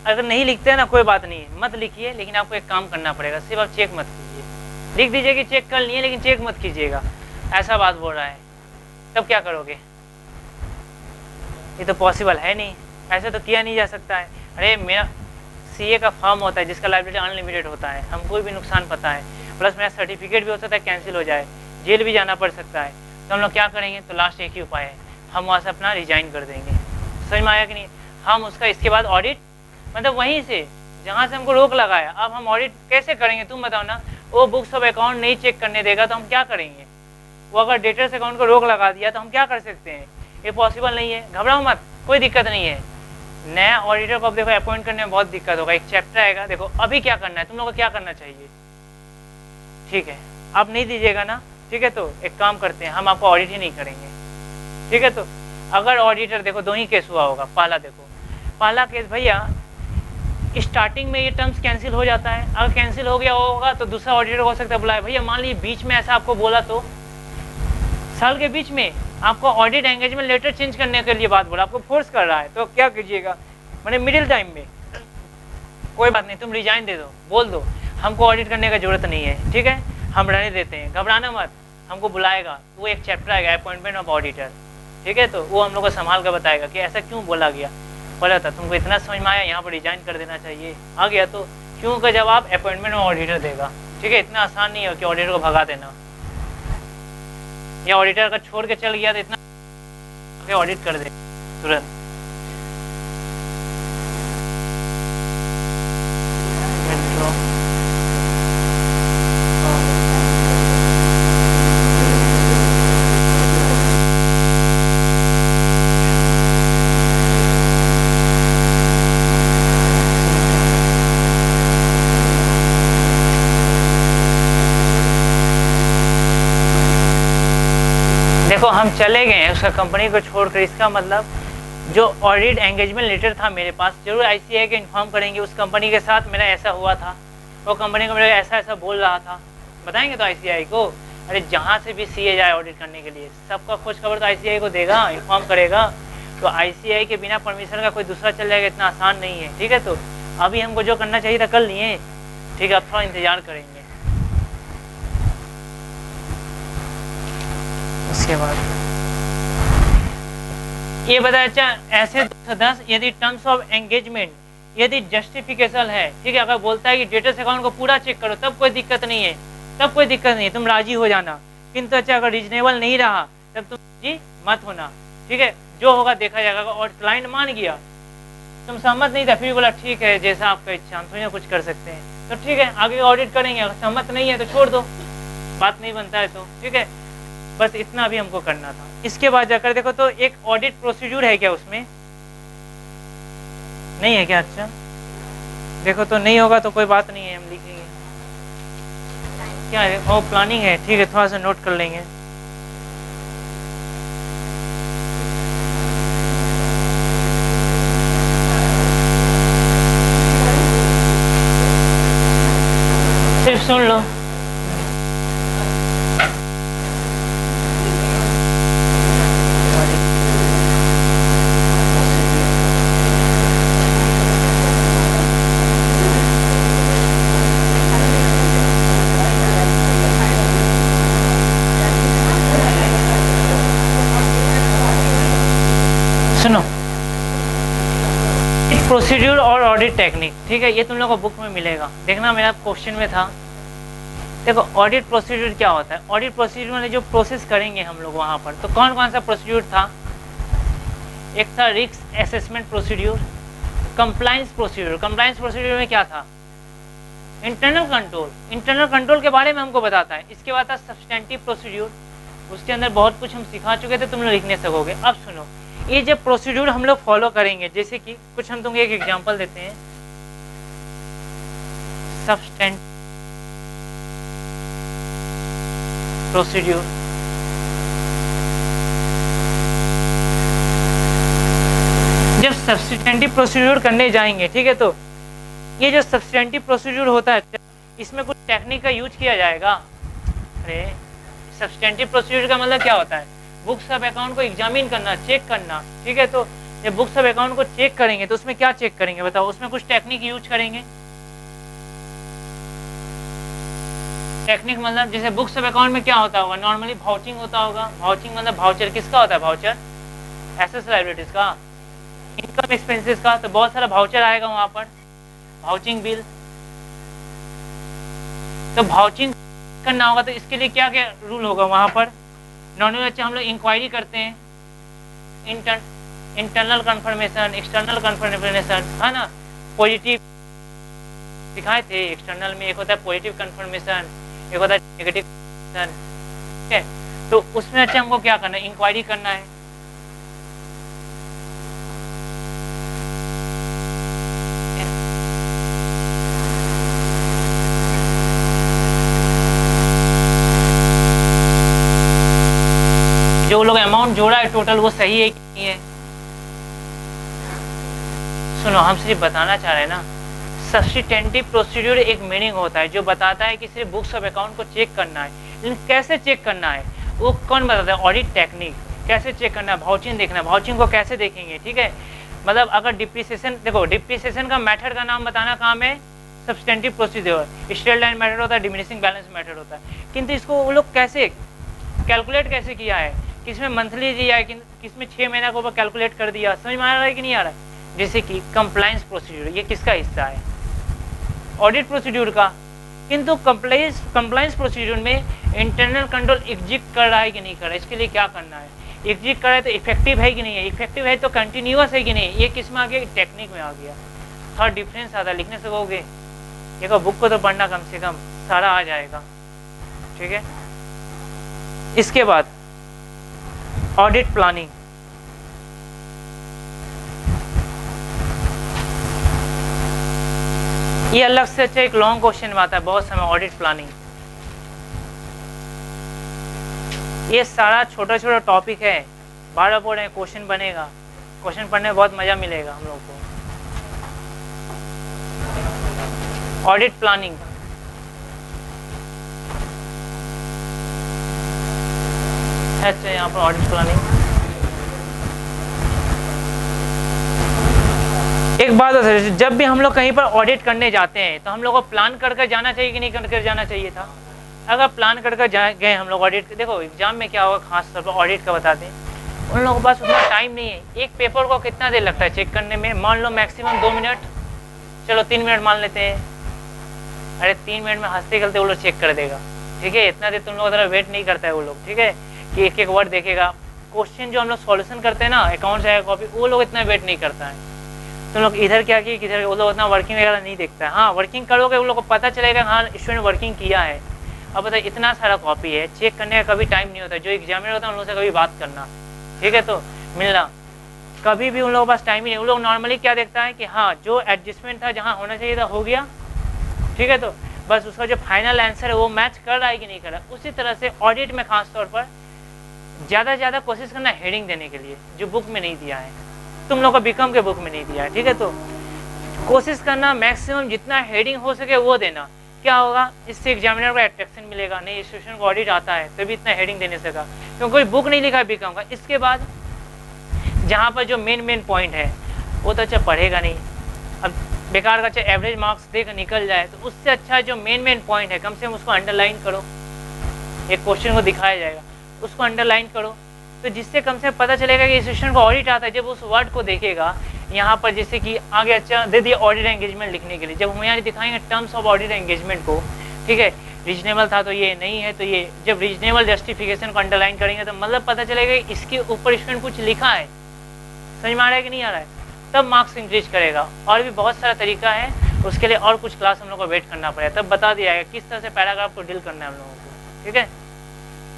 अगर नहीं लिखते हैं ना कोई बात नहीं है, मत लिखिए, लेकिन आपको एक काम करना पड़ेगा, सिर्फ आप चेक मत कीजिए, लिख दीजिए कि चेक कर लिए लेकिन चेक मत कीजिएगा, ऐसा बात बोल रहा है, तब क्या करोगे? ये तो पॉसिबल है नहीं, ऐसे तो किया नहीं जा सकता है। अरे मेरा सीए का फॉर्म होता है जिसका लाइबिलिटी अनलिमिटेड होता है, हमको भी नुकसान पता है, प्लस मेरा सर्टिफिकेट भी हो सकता है कैंसिल हो जाए, जेल भी जाना पड़ सकता है, तो हम लोग क्या करेंगे? तो लास्ट एक ही उपाय है, हम वहाँ से अपना रिजाइन कर देंगे। समझ में आया कि नहीं? हम उसका इसके बाद ऑडिट, मतलब वहीं से जहाँ से हमको रोक लगाया, अब हम ऑडिट कैसे करेंगे तुम बताओ ना? वो बुक्स ऑफ अकाउंट नहीं चेक करने देगा तो हम क्या करेंगे? वो अगर डेटर्स अकाउंट को रोक लगा दिया तो हम क्या कर सकते हैं? ये पॉसिबल नहीं है, घबराओ मत, कोई दिक्कत नहीं है। नया ऑडिटर को अब देखो अपॉइंट करने में बहुत दिक्कत होगा, एक चैप्टर आएगा, देखो अभी क्या करना है, तुम लोग को क्या करना चाहिए, ठीक है? आप नहीं दीजिएगा ना, ठीक है, तो एक काम करते हैं, हम आपको ऑडिट ही नहीं करेंगे, ठीक है? तो अगर ऑडिटर, देखो दो ही केस हुआ होगा, पहला देखो, पहला केस भैया स्टार्टिंग में ये टर्म्स कैंसिल हो जाता है, अगर कैंसिल हो गया होगा तो दूसरा ऑडिटर हो सकता है बुलाए, भैया मान लीजिए बीच में ऐसा आपको बोला, तो साल के बीच में आपको ऑडिट एंगेजमेंट लेटर चेंज करने के लिए बात बोला, आपको फोर्स कर रहा है, तो क्या कीजिएगा? मैंने मिडिल टाइम में, कोई बात नहीं, तुम रिजाइन दे दो, बोल दो हमको ऑडिट करने का जरूरत नहीं है, ठीक है, हम रहने देते हैं, घबराना मत, हमको बुलाएगा, वो एक चैप्टर आएगा अपॉइंटमेंट ऑफ ऑडिटर, ठीक है, तो वो हम लोग को संभाल कर बताएगा कि ऐसा क्यों बोला गया, बोला था तुमको इतना समझ में आया, यहाँ पर रिजाइन कर देना चाहिए, आ गया तो क्यों का जवाब अपॉइंटमेंट ऑफ ऑडिटर देगा, ठीक है? इतना आसान नहीं है कि ऑडिटर को भगा देना, या ऑडिटर का छोड़ के चल गया तो इतना ऑडिट कर दे तुरंत। देखो हम चले गए हैं उसका कंपनी को छोड़कर, इसका मतलब जो ऑडिट एंगेजमेंट लेटर था मेरे पास, जरूर आईसीआई को इन्फॉर्म करेंगे उस कंपनी के साथ मेरा ऐसा हुआ था, वो कंपनी को मेरा ऐसा ऐसा बोल रहा था, बताएंगे तो आईसीआई को अरे जहाँ से भी सीए जाए ऑडिट करने के लिए, सबका खोज खबर तो आईसीआई को देगा, इन्फॉर्म करेगा। तो आईसीआई के बिना परमिशन का कोई दूसरा चल जाएगा, इतना आसान नहीं है, ठीक है। तो अभी हमको जो करना चाहिए था कर लिए, ठीक है, अब थोड़ा इंतजार करेंगे। उसके बाद ये बताया, अच्छा ऐसे 10 यदि टर्म्स ऑफ एंगेजमेंट यदि जस्टिफिकेशन है, ठीक है, अगर बोलता है कि डेटर्स अकाउंट को पूरा चेक करो, तब कोई दिक्कत नहीं है, तब कोई दिक्कत नहीं है, तुम राजी हो जाना। किंतु अच्छा अगर रीजनेबल नहीं रहा तब तुम जी मत होना, ठीक है, जो होगा देखा जाएगा। और क्लाइंट मान गया, तुम सहमत नहीं था, फिर बोला ठीक है जैसा आपका इच्छा, हम थोड़ी कुछ कर सकते हैं, तो ठीक है आगे ऑडिट करेंगे, अगर सहमत नहीं है तो छोड़ दो, बात नहीं बनता है तो, ठीक है। बस इतना भी हमको करना था। इसके बाद जाकर देखो तो एक ऑडिट प्रोसीड्यूर है क्या उसमें, नहीं है क्या? अच्छा देखो तो नहीं होगा तो कोई बात नहीं है, हम लिखेंगे क्या है, ओ प्लानिंग है, ठीक है, थोड़ा सा नोट कर लेंगे। सिर्फ सुन लो, सुनो, प्रोसीड्यूर और ऑडिट टेक्निक, ठीक है, ये तुम लोगों को बुक में मिलेगा, देखना मेरा क्वेश्चन में था। देखो ऑडिट प्रोसीड्यूर क्या होता है, ऑडिट प्रोसीड्यूर में जो प्रोसेस करेंगे हम लोग वहाँ पर, तो कौन कौन सा प्रोसीड्यूर था? एक था risk assessment procedure, compliance procedure. Compliance procedure में क्या था? इंटरनल कंट्रोल, इंटरनल कंट्रोल के बारे में हमको बताता है। इसके बाद था सब्सटेंटिव प्रोसीड्यूर, उसके अंदर बहुत कुछ हम सिखा चुके थे, तुम लोग लिख नहीं सकोगे। अब सुनो, ये जो प्रोसीड्यूर हम लोग फॉलो करेंगे, जैसे कि कुछ हम तुमको एक एग्जांपल देते हैं। सब्सटेंटिव प्रोसीड्यूर, जब सब्सटेंटिव प्रोसीड्यूर करने जाएंगे, ठीक है, तो ये जो सब्सटेंटिव प्रोसीड्यूर होता है इसमें कुछ टेक्निक का यूज किया जाएगा। अरे सब्सटेंटिव प्रोसीड्यूर का मतलब क्या होता है? बुक्स ऑफ अकाउंट को एग्जामिन करना, चेक करना, ठीक है। तो जब बुक्स ऑफ अकाउंट को चेक करेंगे तो उसमें क्या चेक करेंगे बताओ? उसमें कुछ टेक्निक यूज करेंगे। टेक्निक मतलब जैसे बुक्स ऑफ अकाउंट में क्या होता होगा? नॉर्मली वाउचिंग होता होगा। वाउचिंग मतलब वाउचर किसका होता है? वाउचर एसेट्स लायबिलिटीज का, इनकम एक्सपेंसेस का। तो बहुत सारा वाउचर आएगा वहां पर, वाउचिंग बिल। तो वाउचिंग करना होगा तो इसके लिए क्या क्या रूल होगा वहां पर? नॉर्मली अच्छा हम लोग इंक्वायरी करते हैं, इंटरनल कंफर्मेशन, एक्सटर्नल कंफर्मेशन, है ना। पॉजिटिव दिखाए थे एक्सटर्नल में, एक होता है पॉजिटिव कंफर्मेशन, एक होता है नेगेटिव कंफर्मेशन, ठीक है। तो उसमें अच्छा हमको क्या करना है? इंक्वायरी करना है। जो लोग अमाउंट जोड़ा है टोटल वो सही है कि नहीं है? सुनो, हम सिर्फ बताना चाह रहे हैं ना, सब्स्टिटेंटिव प्रोसीड्यूर एक मीनिंग होता है जो बताता है कि सिर्फ बुक्स ऑफ अकाउंट को चेक करना है। लेकिन कैसे चेक करना है वो कौन बताता है? Audit technique. कैसे चेक करना है? वाउचिंग देखना है। वाउचिंग को कैसे देखेंगे? ठीक है, मतलब अगर डिप्रिसिएशन, देखो डिप्रिसिएशन का मेथड का नाम बताना काम है सब्स्टिटेंटिव प्रोसीड्यूर। स्ट्रेट लाइन मेथड होता है, डिमिनिशिंग बैलेंस मेथड होता है। किंतु इसको वो लोग कैसे कैलकुलेट कैसे किया है? किसमें मंथली दिया है, किसमें 6 महीने को कैलकुलेट कर दिया। समझ में आ रहा है कि नहीं आ रहा है? जैसे कि कंप्लायंस प्रोसीड्यूर, ये किसका हिस्सा है? ऑडिट प्रोसीड्यूर का। किंतु कंप्लायंस प्रोसीड्यूर में इंटरनल कंट्रोल एग्जीक्यूट कर रहा है कि नहीं कर रहा है, इसके लिए क्या करना है? एग्जीक्यूट कर रहा है तो इफेक्टिव है कि नहीं है, इफेक्टिव है तो कंटिन्यूअस है कि नहीं, ये किस में आ गया? टेक्निक में आ गया। थोड़ा डिफरेंस आता है, लिखने सकोगे? देखो बुक को तो पढ़ना कम से कम, सारा आ जाएगा, ठीक है। इसके बाद ऑडिट प्लानिंग, ये अलग से अच्छा एक लॉन्ग क्वेश्चन में आता है बहुत समय। ऑडिट प्लानिंग ये सारा छोटा छोटा टॉपिक है, 12 बोर्ड है, क्वेश्चन बनेगा, क्वेश्चन पढ़ने में बहुत मजा मिलेगा हम लोग को। ऑडिट प्लानिंग अच्छा यहाँ पर ऑडिट प्लानिंग। एक बात है, जब भी हम लोग कहीं पर ऑडिट करने जाते हैं तो हम लोग को प्लान कर कर जाना चाहिए कि नहीं कर कर जाना चाहिए था? अगर प्लान कर कर गए हम लोग ऑडिट, देखो एग्जाम में क्या होगा, खास तौर पर ऑडिट का बताते हैं, उन लोगों के पास उतना टाइम नहीं है। एक पेपर को कितना देर लगता है चेक करने में? मान लो मैक्सिमम 2 मिनट, चलो 3 मिनट मान लेते हैं। अरे 3 मिनट में हंसते खेलते वो लोग चेक कर देगा, ठीक है। इतना देर तुम लोग तरह वेट नहीं करता है वो लोग, ठीक है, कि एक एक वर्ड देखेगा। क्वेश्चन जो हम लोग सॉल्यूशन करते हैं ना, अकाउंट से कॉपी, वो लोग इतना वेट नहीं करता है। तुम लोग इधर क्या किए किधर, वो लोग उतना वर्किंग वगैरह नहीं देखता है। हाँ वर्किंग करोगे, वो लोग को पता चलेगा हाँ स्टूडेंट वर्किंग किया है। अब बताइए इतना सारा कॉपी है, चेक करने का कभी टाइम नहीं होता। जो एग्जामिनर होता है उन लोगों से कभी बात करना, ठीक है, तो मिलना, कभी भी उन लोगों के पास टाइम ही नहीं। उन लोग नॉर्मली क्या देखता है कि हाँ जो एडजस्टमेंट था, जहाँ होना चाहिए था हो गया, ठीक है, तो बस उसका जो फाइनल आंसर है वो मैच कर रहा है कि नहीं कर रहा है। उसी तरह से ऑडिट में खास तौर पर ज़्यादा से ज़्यादा कोशिश करना हेडिंग देने के लिए, जो बुक में नहीं दिया है, तुम लोग को बीकॉम के बुक में नहीं दिया है, ठीक है, तो कोशिश करना मैक्सिमम जितना हेडिंग हो सके वो देना। क्या होगा, इससे एग्जामिनर को अट्रैक्शन मिलेगा, नहीं स्टूडेंट को ऑडिट आता है तभी इतना हेडिंग देने से, क्योंकि कोई बुक नहीं लिखा है बीकॉम का। इसके बाद जहाँ पर जो मेन पॉइंट है वो तो अच्छा पढ़ेगा नहीं, अब बेकार का अच्छा एवरेज मार्क्स देकर निकल जाए, तो उससे अच्छा जो मेन पॉइंट है कम से कम उसको अंडरलाइन करो। एक क्वेश्चन को दिखाया जाएगा, उसको अंडरलाइन करो, तो जिससे कम से कम पता चलेगा कि स्टूडेंट को ऑडिट आता है। जब उस वर्ड को देखेगा यहाँ पर, जैसे कि आगे अच्छा दे दिया ऑडिट एंगेजमेंट लिखने के लिए, जब हम यहाँ दिखाएंगे टर्म्स ऑफ ऑडिट एंगेजमेंट को, ठीक है, रीजनेबल था तो ये, नहीं है तो ये, जब रीजनेबल जस्टिफिकेशन को अंडरलाइन करेंगे तो मतलब पता चलेगा इसके ऊपर स्टूडेंट कुछ लिखा है, समझ में आ रहा है कि नहीं आ रहा है, तब मार्क्स इंक्रीज करेगा। और भी बहुत सारा तरीका है, उसके लिए और कुछ क्लास हम लोग को वेट करना पड़ेगा, तब बता दिया जाएगा किस तरह से पैराग्राफ को डील करना है हम लोगों को, ठीक है।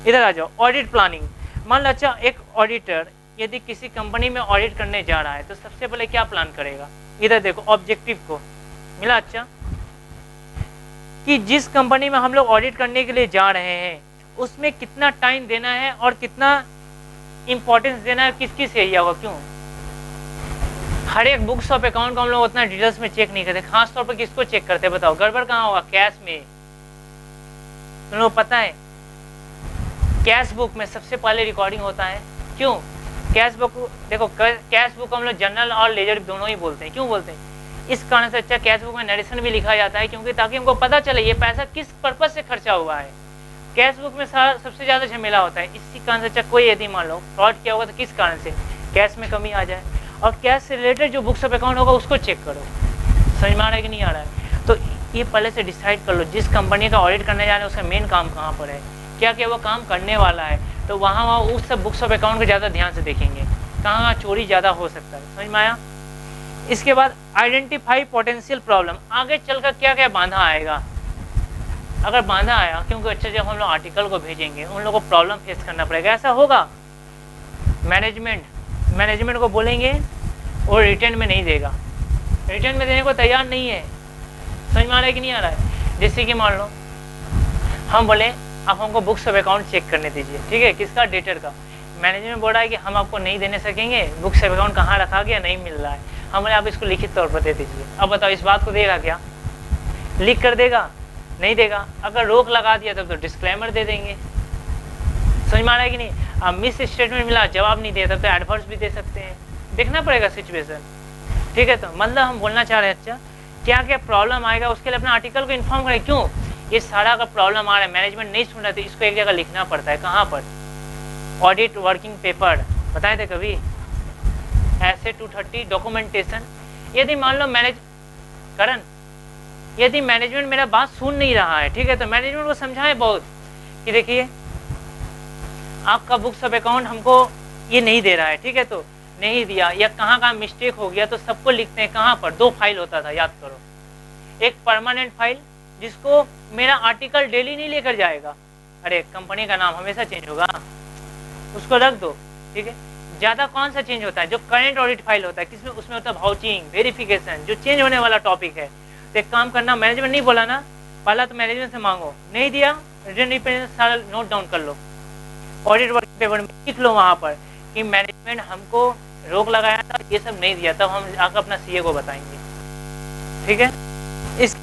इधर आ जाओ, ऑडिट प्लानिंग। मान लो अच्छा एक ऑडिटर यदि किसी कंपनी में ऑडिट करने जा रहा है तो सबसे पहले क्या प्लान करेगा? इधर देखो ऑब्जेक्टिव को मिला, अच्छा कि जिस कंपनी में हम लोग ऑडिट करने के लिए जा रहे हैं उसमें कितना टाइम देना है और कितना इंपॉर्टेंस देना है, किस किस एरिया को, क्यों हर एक बुक्स ऑफ अकाउंट को हम लोग उतना डिटेल्स में चेक नहीं करते। खास तौर पर किसको चेक करते बताओ? गड़बड़ कहाँ होगा? कैश में। तुम लोग पता है कैश बुक में सबसे पहले रिकॉर्डिंग होता है, क्यों? कैश बुक, देखो कैश बुक हम लोग जनरल और लेजर दोनों ही बोलते हैं, क्यों बोलते हैं? इस कारण से अच्छा कैश बुक में नरेशन भी लिखा जाता है, क्योंकि ताकि हमको पता चले ये पैसा किस पर्पज से खर्चा हुआ है। कैश बुक में सबसे ज्यादा झमेला होता है, इसी कारण से अच्छा कोई यदि मान लो फ्रॉड किया होगा तो किस कारण से कैश में कमी आ जाए, और कैश से रिलेटेड जो बुक्स ऑफ अकाउंट होगा उसको चेक करो। समझ में आ रहा है कि नहीं आ रहा है? तो ये पहले से डिसाइड कर लो जिस कंपनी का ऑडिट करने जा रहे हैं उसका मेन काम कहाँ पर है, क्या क्या वो काम करने वाला है, तो वहाँ उस सब बुक्स ऑफ अकाउंट को ज़्यादा ध्यान से देखेंगे, कहाँ चोरी ज़्यादा हो सकता है। समझ में आया? इसके बाद आइडेंटिफाई पोटेंशियल प्रॉब्लम, आगे चलकर क्या क्या बाधा आएगा। अगर बाधा आया, क्योंकि अच्छा जब हम लोग आर्टिकल को भेजेंगे उन लोगों को प्रॉब्लम फेस करना पड़ेगा, ऐसा होगा मैनेजमेंट को बोलेंगे और रिटर्न में नहीं देगा, रिटर्न में देने को तैयार नहीं है। समझ में आ रहा है कि नहीं आ रहा है? जैसे कि मान लो हम बोले आप हमको बुक्स ऑफ अकाउंट चेक करने दीजिए, ठीक है, किसका? डेटर का। मैनेजमेंट बोल रहा है कि हम आपको नहीं देने सकेंगे, बुक्स ऑफ अकाउंट कहाँ रखा गया नहीं मिल रहा है, हम बोले आप इसको लिखित तौर पर दे दीजिए। अब बताओ इस बात को देगा क्या? लिख कर देगा? नहीं देगा। अगर रोक लगा दिया तब तो डिस्क्लेमर दे देंगे। समझ में आ रहा है कि नहीं? अब मिस स्टेटमेंट मिला, जवाब नहीं दिया तब तो एडवर्स भी दे सकते हैं, देखना पड़ेगा सिचुएशन, ठीक है। तो मतलब हम बोलना चाह रहे हैं अच्छा क्या क्या प्रॉब्लम आएगा उसके लिए अपने आर्टिकल को इन्फॉर्म करें। क्यों? ये सारा अगर प्रॉब्लम आ रहा है, मैनेजमेंट नहीं सुन रहा तो इसको एक जगह लिखना पड़ता है। कहाँ पर? ऑडिट वर्किंग पेपर बताए थे कभी, ऐसे 230 डॉक्यूमेंटेशन। यदि मान लो यदि मैनेजमेंट मेरा बात सुन नहीं रहा है, ठीक है, तो मैनेजमेंट को समझाए बहुत कि देखिए आपका बुक्स ऑफ अकाउंट हमको ये नहीं दे रहा है, ठीक है, तो नहीं दिया, या कहाँ कहाँ मिस्टेक हो गया तो सबको लिखते हैं। कहाँ पर? 2 फाइल होता था, याद करो, एक परमानेंट फाइल जिसको मेरा आर्टिकल डेली नहीं लेकर जाएगा, अरे कंपनी का नाम हमेशा चेंज होगा, उसको रख दो, ठीक है। ज्यादा कौन सा चेंज होता है? जो करंट ऑडिट फाइल होता है, किसमें? उसमें होता है वाउचिंग, वेरिफिकेशन, जो चेंज होने वाला टॉपिक है। तो एक काम करना, मैनेजमेंट नहीं बोला ना, पहला तो मैनेजमेंट से मांगो, नहीं दिया रिटर्न रिप्रेजेंट सारा नोट डाउन कर लो, ऑडिट वर्क पेपर में लिख लो वहाँ पर कि मैनेजमेंट हमको रोक लगाया था, ये सब नहीं दिया, तब हम आकर अपना सीए को बताएंगे, ठीक है। इस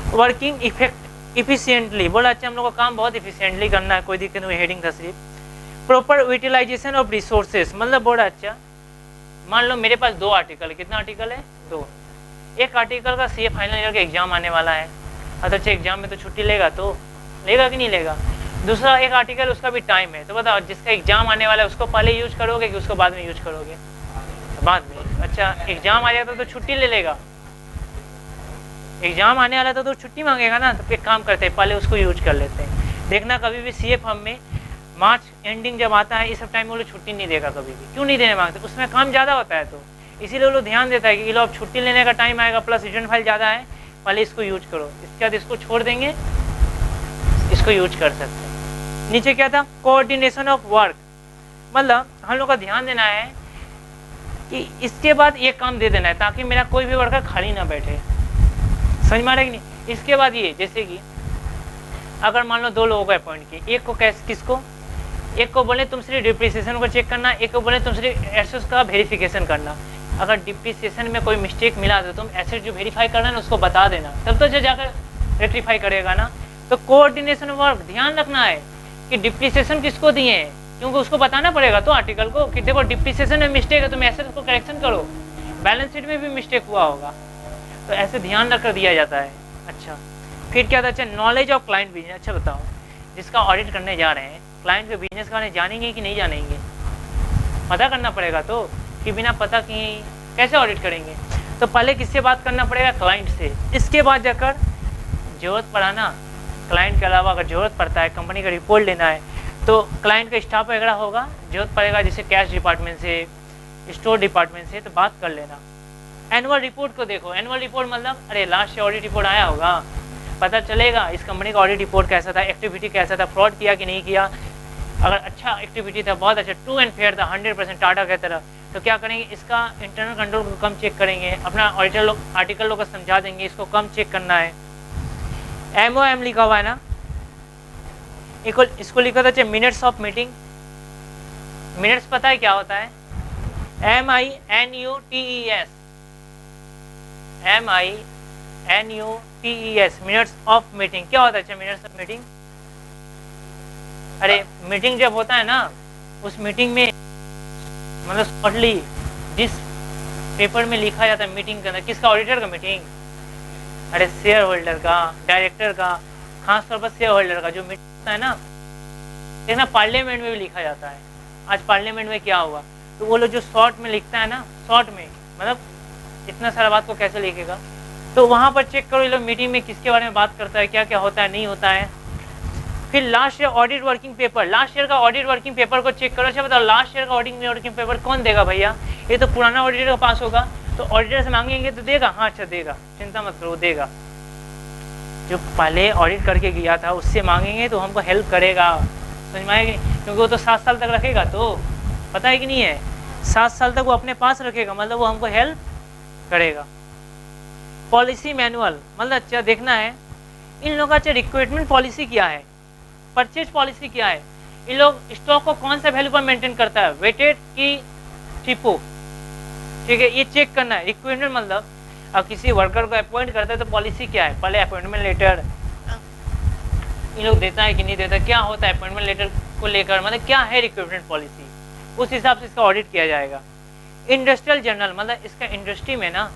वर्किंग इफिशिएंटली बोला, अच्छा हम लोग को काम बहुत इफिशिएंटली करना है, कोई दिक्कत नहीं, हेडिंग था सिर्फ प्रॉपर यूटिलाइजेशन ऑफ रिसोर्सेस, मतलब बड़ा अच्छा। मान लो मेरे पास 2 आर्टिकल, कितना आर्टिकल है? 2। एक आर्टिकल का सीए फाइनल ईयर का एग्जाम आने वाला है, अच्छा एग्जाम में तो छुट्टी लेगा, तो लेगा कि नहीं लेगा। दूसरा एक आर्टिकल उसका भी टाइम है, तो बताओ जिसका एग्जाम आने वाला है उसको पहले यूज करोगे कि उसको बाद में यूज करोगे? बाद में। अच्छा एग्जाम आ जाता तो छुट्टी ले लेगा, एग्जाम आने वाला तो छुट्टी मांगेगा ना, तो एक काम करते हैं पहले उसको यूज कर लेते हैं। देखना कभी भी सीए फॉर्म में मार्च एंडिंग जब आता है इस सब टाइम में वो लोग छुट्टी नहीं देगा कभी भी। क्यों नहीं देने मांगते? उसमें काम ज़्यादा होता है, तो इसीलिए वो लोग ध्यान देता है कि लो अब छुट्टी लेने का टाइम आएगा, प्लस रिटर्न फाइल ज़्यादा है, पहले इसको यूज करो, इसके बाद इसको छोड़ देंगे, इसको यूज कर सकते हैं। नीचे क्या था? कोऑर्डिनेशन ऑफ वर्क, मतलब हम लोग का ध्यान देना है कि इसके बाद ये काम दे देना है ताकि मेरा कोई भी वर्कर खाली ना बैठे। समझ में आ रहा है कि नहीं? इसके बाद ये जैसे कि अगर मान लो 2 लोगों को अपॉइंट किए, एक को किसको, एक को बोले तुम सिर्फ डिप्रिसिएशन को चेक करना, एक को बोले तुम सिर्फ एसेट्स का वेरिफिकेशन करना। अगर डिप्रिसिएशन में कोई मिस्टेक मिला तो तुम एसेट जो वेरीफाई करना है ना उसको बता देना, तब तो जो जाकर रेक्टिफाई करेगा ना। तो कोऑर्डिनेशन वर्क, ध्यान रखना है कि डिप्रिसिएशन किसको दिए हैं, क्योंकि उसको बताना पड़ेगा तो आर्टिकल को कि देखो डिप्रिसिएशन में मिस्टेक है, तुम एसेट को करेक्शन करो, बैलेंस शीट में भी मिस्टेक हुआ होगा, तो ऐसे ध्यान रखकर दिया जाता है। अच्छा फिर क्या था? अच्छा नॉलेज ऑफ क्लाइंट बिजनेस। अच्छा बताओ जिसका ऑडिट करने जा रहे हैं क्लाइंट के बिजनेस के बारे में जानेंगे कि नहीं जानेंगे? पता करना पड़ेगा, तो कि बिना पता कि कैसे ऑडिट करेंगे? तो पहले किससे बात करना पड़ेगा? क्लाइंट से। इसके बाद जाकर जरूरत पड़ा ना, क्लाइंट के अलावा अगर जरूरत पड़ता है कंपनी का रिपोर्ट लेना है तो क्लाइंट का स्टाफ वगैरह होगा, जरूरत पड़ेगा जैसे कैश डिपार्टमेंट से, स्टोर डिपार्टमेंट से, तो बात कर लेना। एनुअल रिपोर्ट को देखो, एनुअल रिपोर्ट मतलब अरे लास्ट ऑडिट रिपोर्ट आया होगा, पता चलेगा इस कंपनी का ऑडिट रिपोर्ट कैसा था, एक्टिविटी कैसा था, फ्रॉड किया कि नहीं किया। अगर अच्छा एक्टिविटी था, बहुत अच्छा, ट्रू एंड फेयर था, 100% टाटा की तरह, तो क्या करेंगे? इसका इंटरनल कंट्रोल को कम चेक करेंगे, अपना ऑडिटर लोग आर्टिकल लोग को समझा देंगे इसको कम चेक करना है। MOM लिखा हुआ है ना, इसको लिखा था मिनट्स ऑफ मीटिंग। मिनट्स पता है क्या होता है? MINUTES, MINUTES, minutes of meeting. क्या होता है? अच्छा मिनट्स ऑफ मीटिंग, अरे मीटिंग जब होता है ना उस मीटिंग में मतलब शॉर्टली जिस पेपर में लिखा जाता है मीटिंग के अंदर, किसका? ऑडिटर का मीटिंग, अरे शेयर होल्डर का, डायरेक्टर का, खास तौर पर शेयर होल्डर का जो मीटिंग होता है ना, देखना पार्लियामेंट में भी लिखा जाता है। आज पार्लियामेंट में क्या हुआ, तो वो लोग जो शॉर्ट में लिखता है ना, शॉर्ट में मतलब इतना सारा बात को कैसे लिखेगा, तो वहाँ पर चेक करो ये लोग मीटिंग में किसके बारे में बात करता है, क्या क्या होता है, नहीं होता है। फिर last year audit working paper, last year का ऑडिट वर्किंग पेपर को चेक करो। अच्छा बताओ लास्ट ईयर का ऑडिट वर्किंग पेपर कौन देगा भैया? ये तो पुराना ऑडिटर का पास होगा, तो ऑडिटर से मांगेंगे तो देगा? हाँ अच्छा देगा, चिंता मत करो देगा। जो पहले ऑडिट करके गया था उससे मांगेंगे तो हमको हेल्प करेगा, समझ में आएगी? क्योंकि वो तो 7 साल तक रखेगा, तो पता है कि नहीं है, 7 साल तक वो अपने पास रखेगा, मतलब वो हमको हेल्प करेगा। पॉलिसी मैनुअल, मतलब अच्छा देखना है इन लोगों का अच्छा रिक्रूटमेंट पॉलिसी क्या है, परचेज पॉलिसी क्या है, इन लोग स्टॉक को कौन सा वैल्यू पर मेंटेन करता है, वेटेड की टिपो, ठीक है, ये चेक करना है। रिक्रूटमेंट मतलब अब किसी वर्कर को अपॉइंट करता है तो पॉलिसी क्या है, पहले अपॉइंटमेंट लेटर इन लोग देता है कि नहीं देता, क्या होता है अपॉइंटमेंट लेटर को लेकर, मतलब क्या है रिक्रूटमेंट पॉलिसी, उस हिसाब से इसका ऑडिट किया जाएगा। इंडस्ट्रियल जर्नल, मतलब इसका इंडस्ट्री में ना,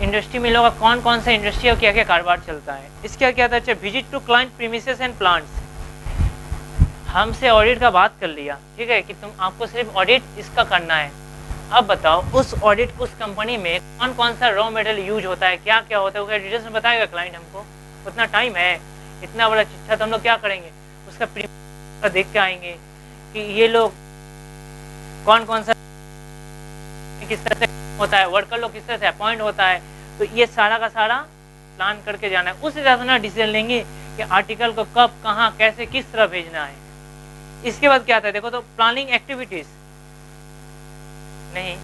इंडस्ट्री में लोगों का कौन कौन सा इंडस्ट्री और क्या क्या कारोबार चलता है, इसका क्या था? अच्छा visit to client premises and plants, हमसे ऑडिट का बात कर लिया, ठीक है, कि तुम आपको सिर्फ ऑडिट इसका करना है। अब बताओ उस ऑडिट उस कंपनी में कौन कौन सा रॉ मटेरियल यूज होता है, क्या क्या होता है, वो डिटेल्स में बताएगा क्लाइंट हमको, उतना टाइम है, इतना बड़ा चिट्ठा तो हम लोग क्या करेंगे, उसका प्रीमियम देख के आएंगे कि ये लोग कौन कौन सा किस तरह से होता है, वर्कर लोग किस तरह से अपॉइंट होता है, तो ये सारा का सारा प्लान करके जाना है। उस हिसाब से ना डिसीजन लेंगे कि आर्टिकल को कब, कहाँ, कैसे, किस तरह भेजना है। इसके बाद क्या आता है देखो, तो प्लानिंग एक्टिविटीज, नहीं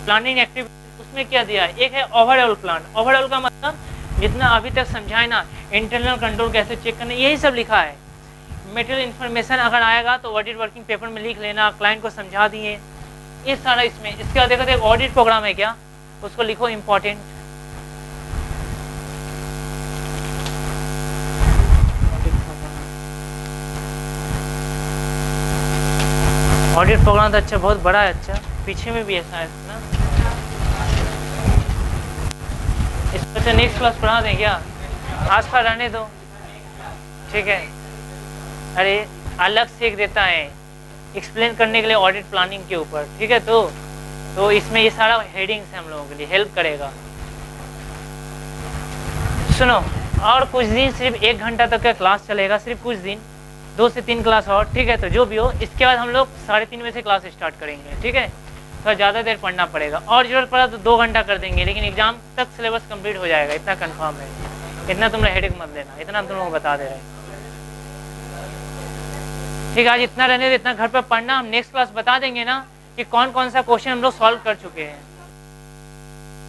प्लानिंग एक्टिविटीज उसमें क्या दिया है, एक है ओवरऑल प्लान। ओवरऑल का मतलब जितना अभी तक समझाए ना, इंटरनल कंट्रोल कैसे चेक करना, यही सब लिखा है। मटेरियल इन्फॉर्मेशन अगर आएगा तो ऑडिट वर्किंग पेपर में लिख लेना, क्लाइंट को समझा दिए, ये सारा इसमें। इसके बाद देखो एक ऑडिट प्रोग्राम है क्या, उसको लिखो इम्पोर्टेंट। ऑडिट प्रोग्राम तो अच्छा, बहुत बड़ा है। अच्छा, पीछे में भी ऐसा है ना। इसको अच्छा नेक्स्ट क्लास पढ़ा दें क्या? आज का रहने दो, ठीक है। अरे अलग से एक देता है एक्सप्लेन करने के लिए ऑडिट प्लानिंग के ऊपर, ठीक है। तो इसमें ये सारा हेडिंग्स है हम लोगों के लिए, हेल्प करेगा। सुनो, और कुछ दिन सिर्फ 1 घंटा तक का क्लास चलेगा, सिर्फ कुछ दिन, 2 से 3 क्लास और, ठीक है। तो जो भी हो, इसके बाद हम लोग 3:30 बजे से क्लास स्टार्ट करेंगे, ठीक है। थोड़ा ज़्यादा देर पढ़ना पड़ेगा, और जरूरत पड़ा तो 2 घंटा कर देंगे, लेकिन एग्जाम तक सिलेबस कंप्लीट हो जाएगा, इतना कंफर्म है। इतना तुम लोग हेडेक मत लेना, इतना तुम लोग बता दे रहे हैं, ठीक है। आज इतना रहने दे, इतना घर पर पढ़ना। हम नेक्स्ट क्लास बता देंगे ना कि कौन कौन सा क्वेश्चन हम लोग सॉल्व कर चुके हैं।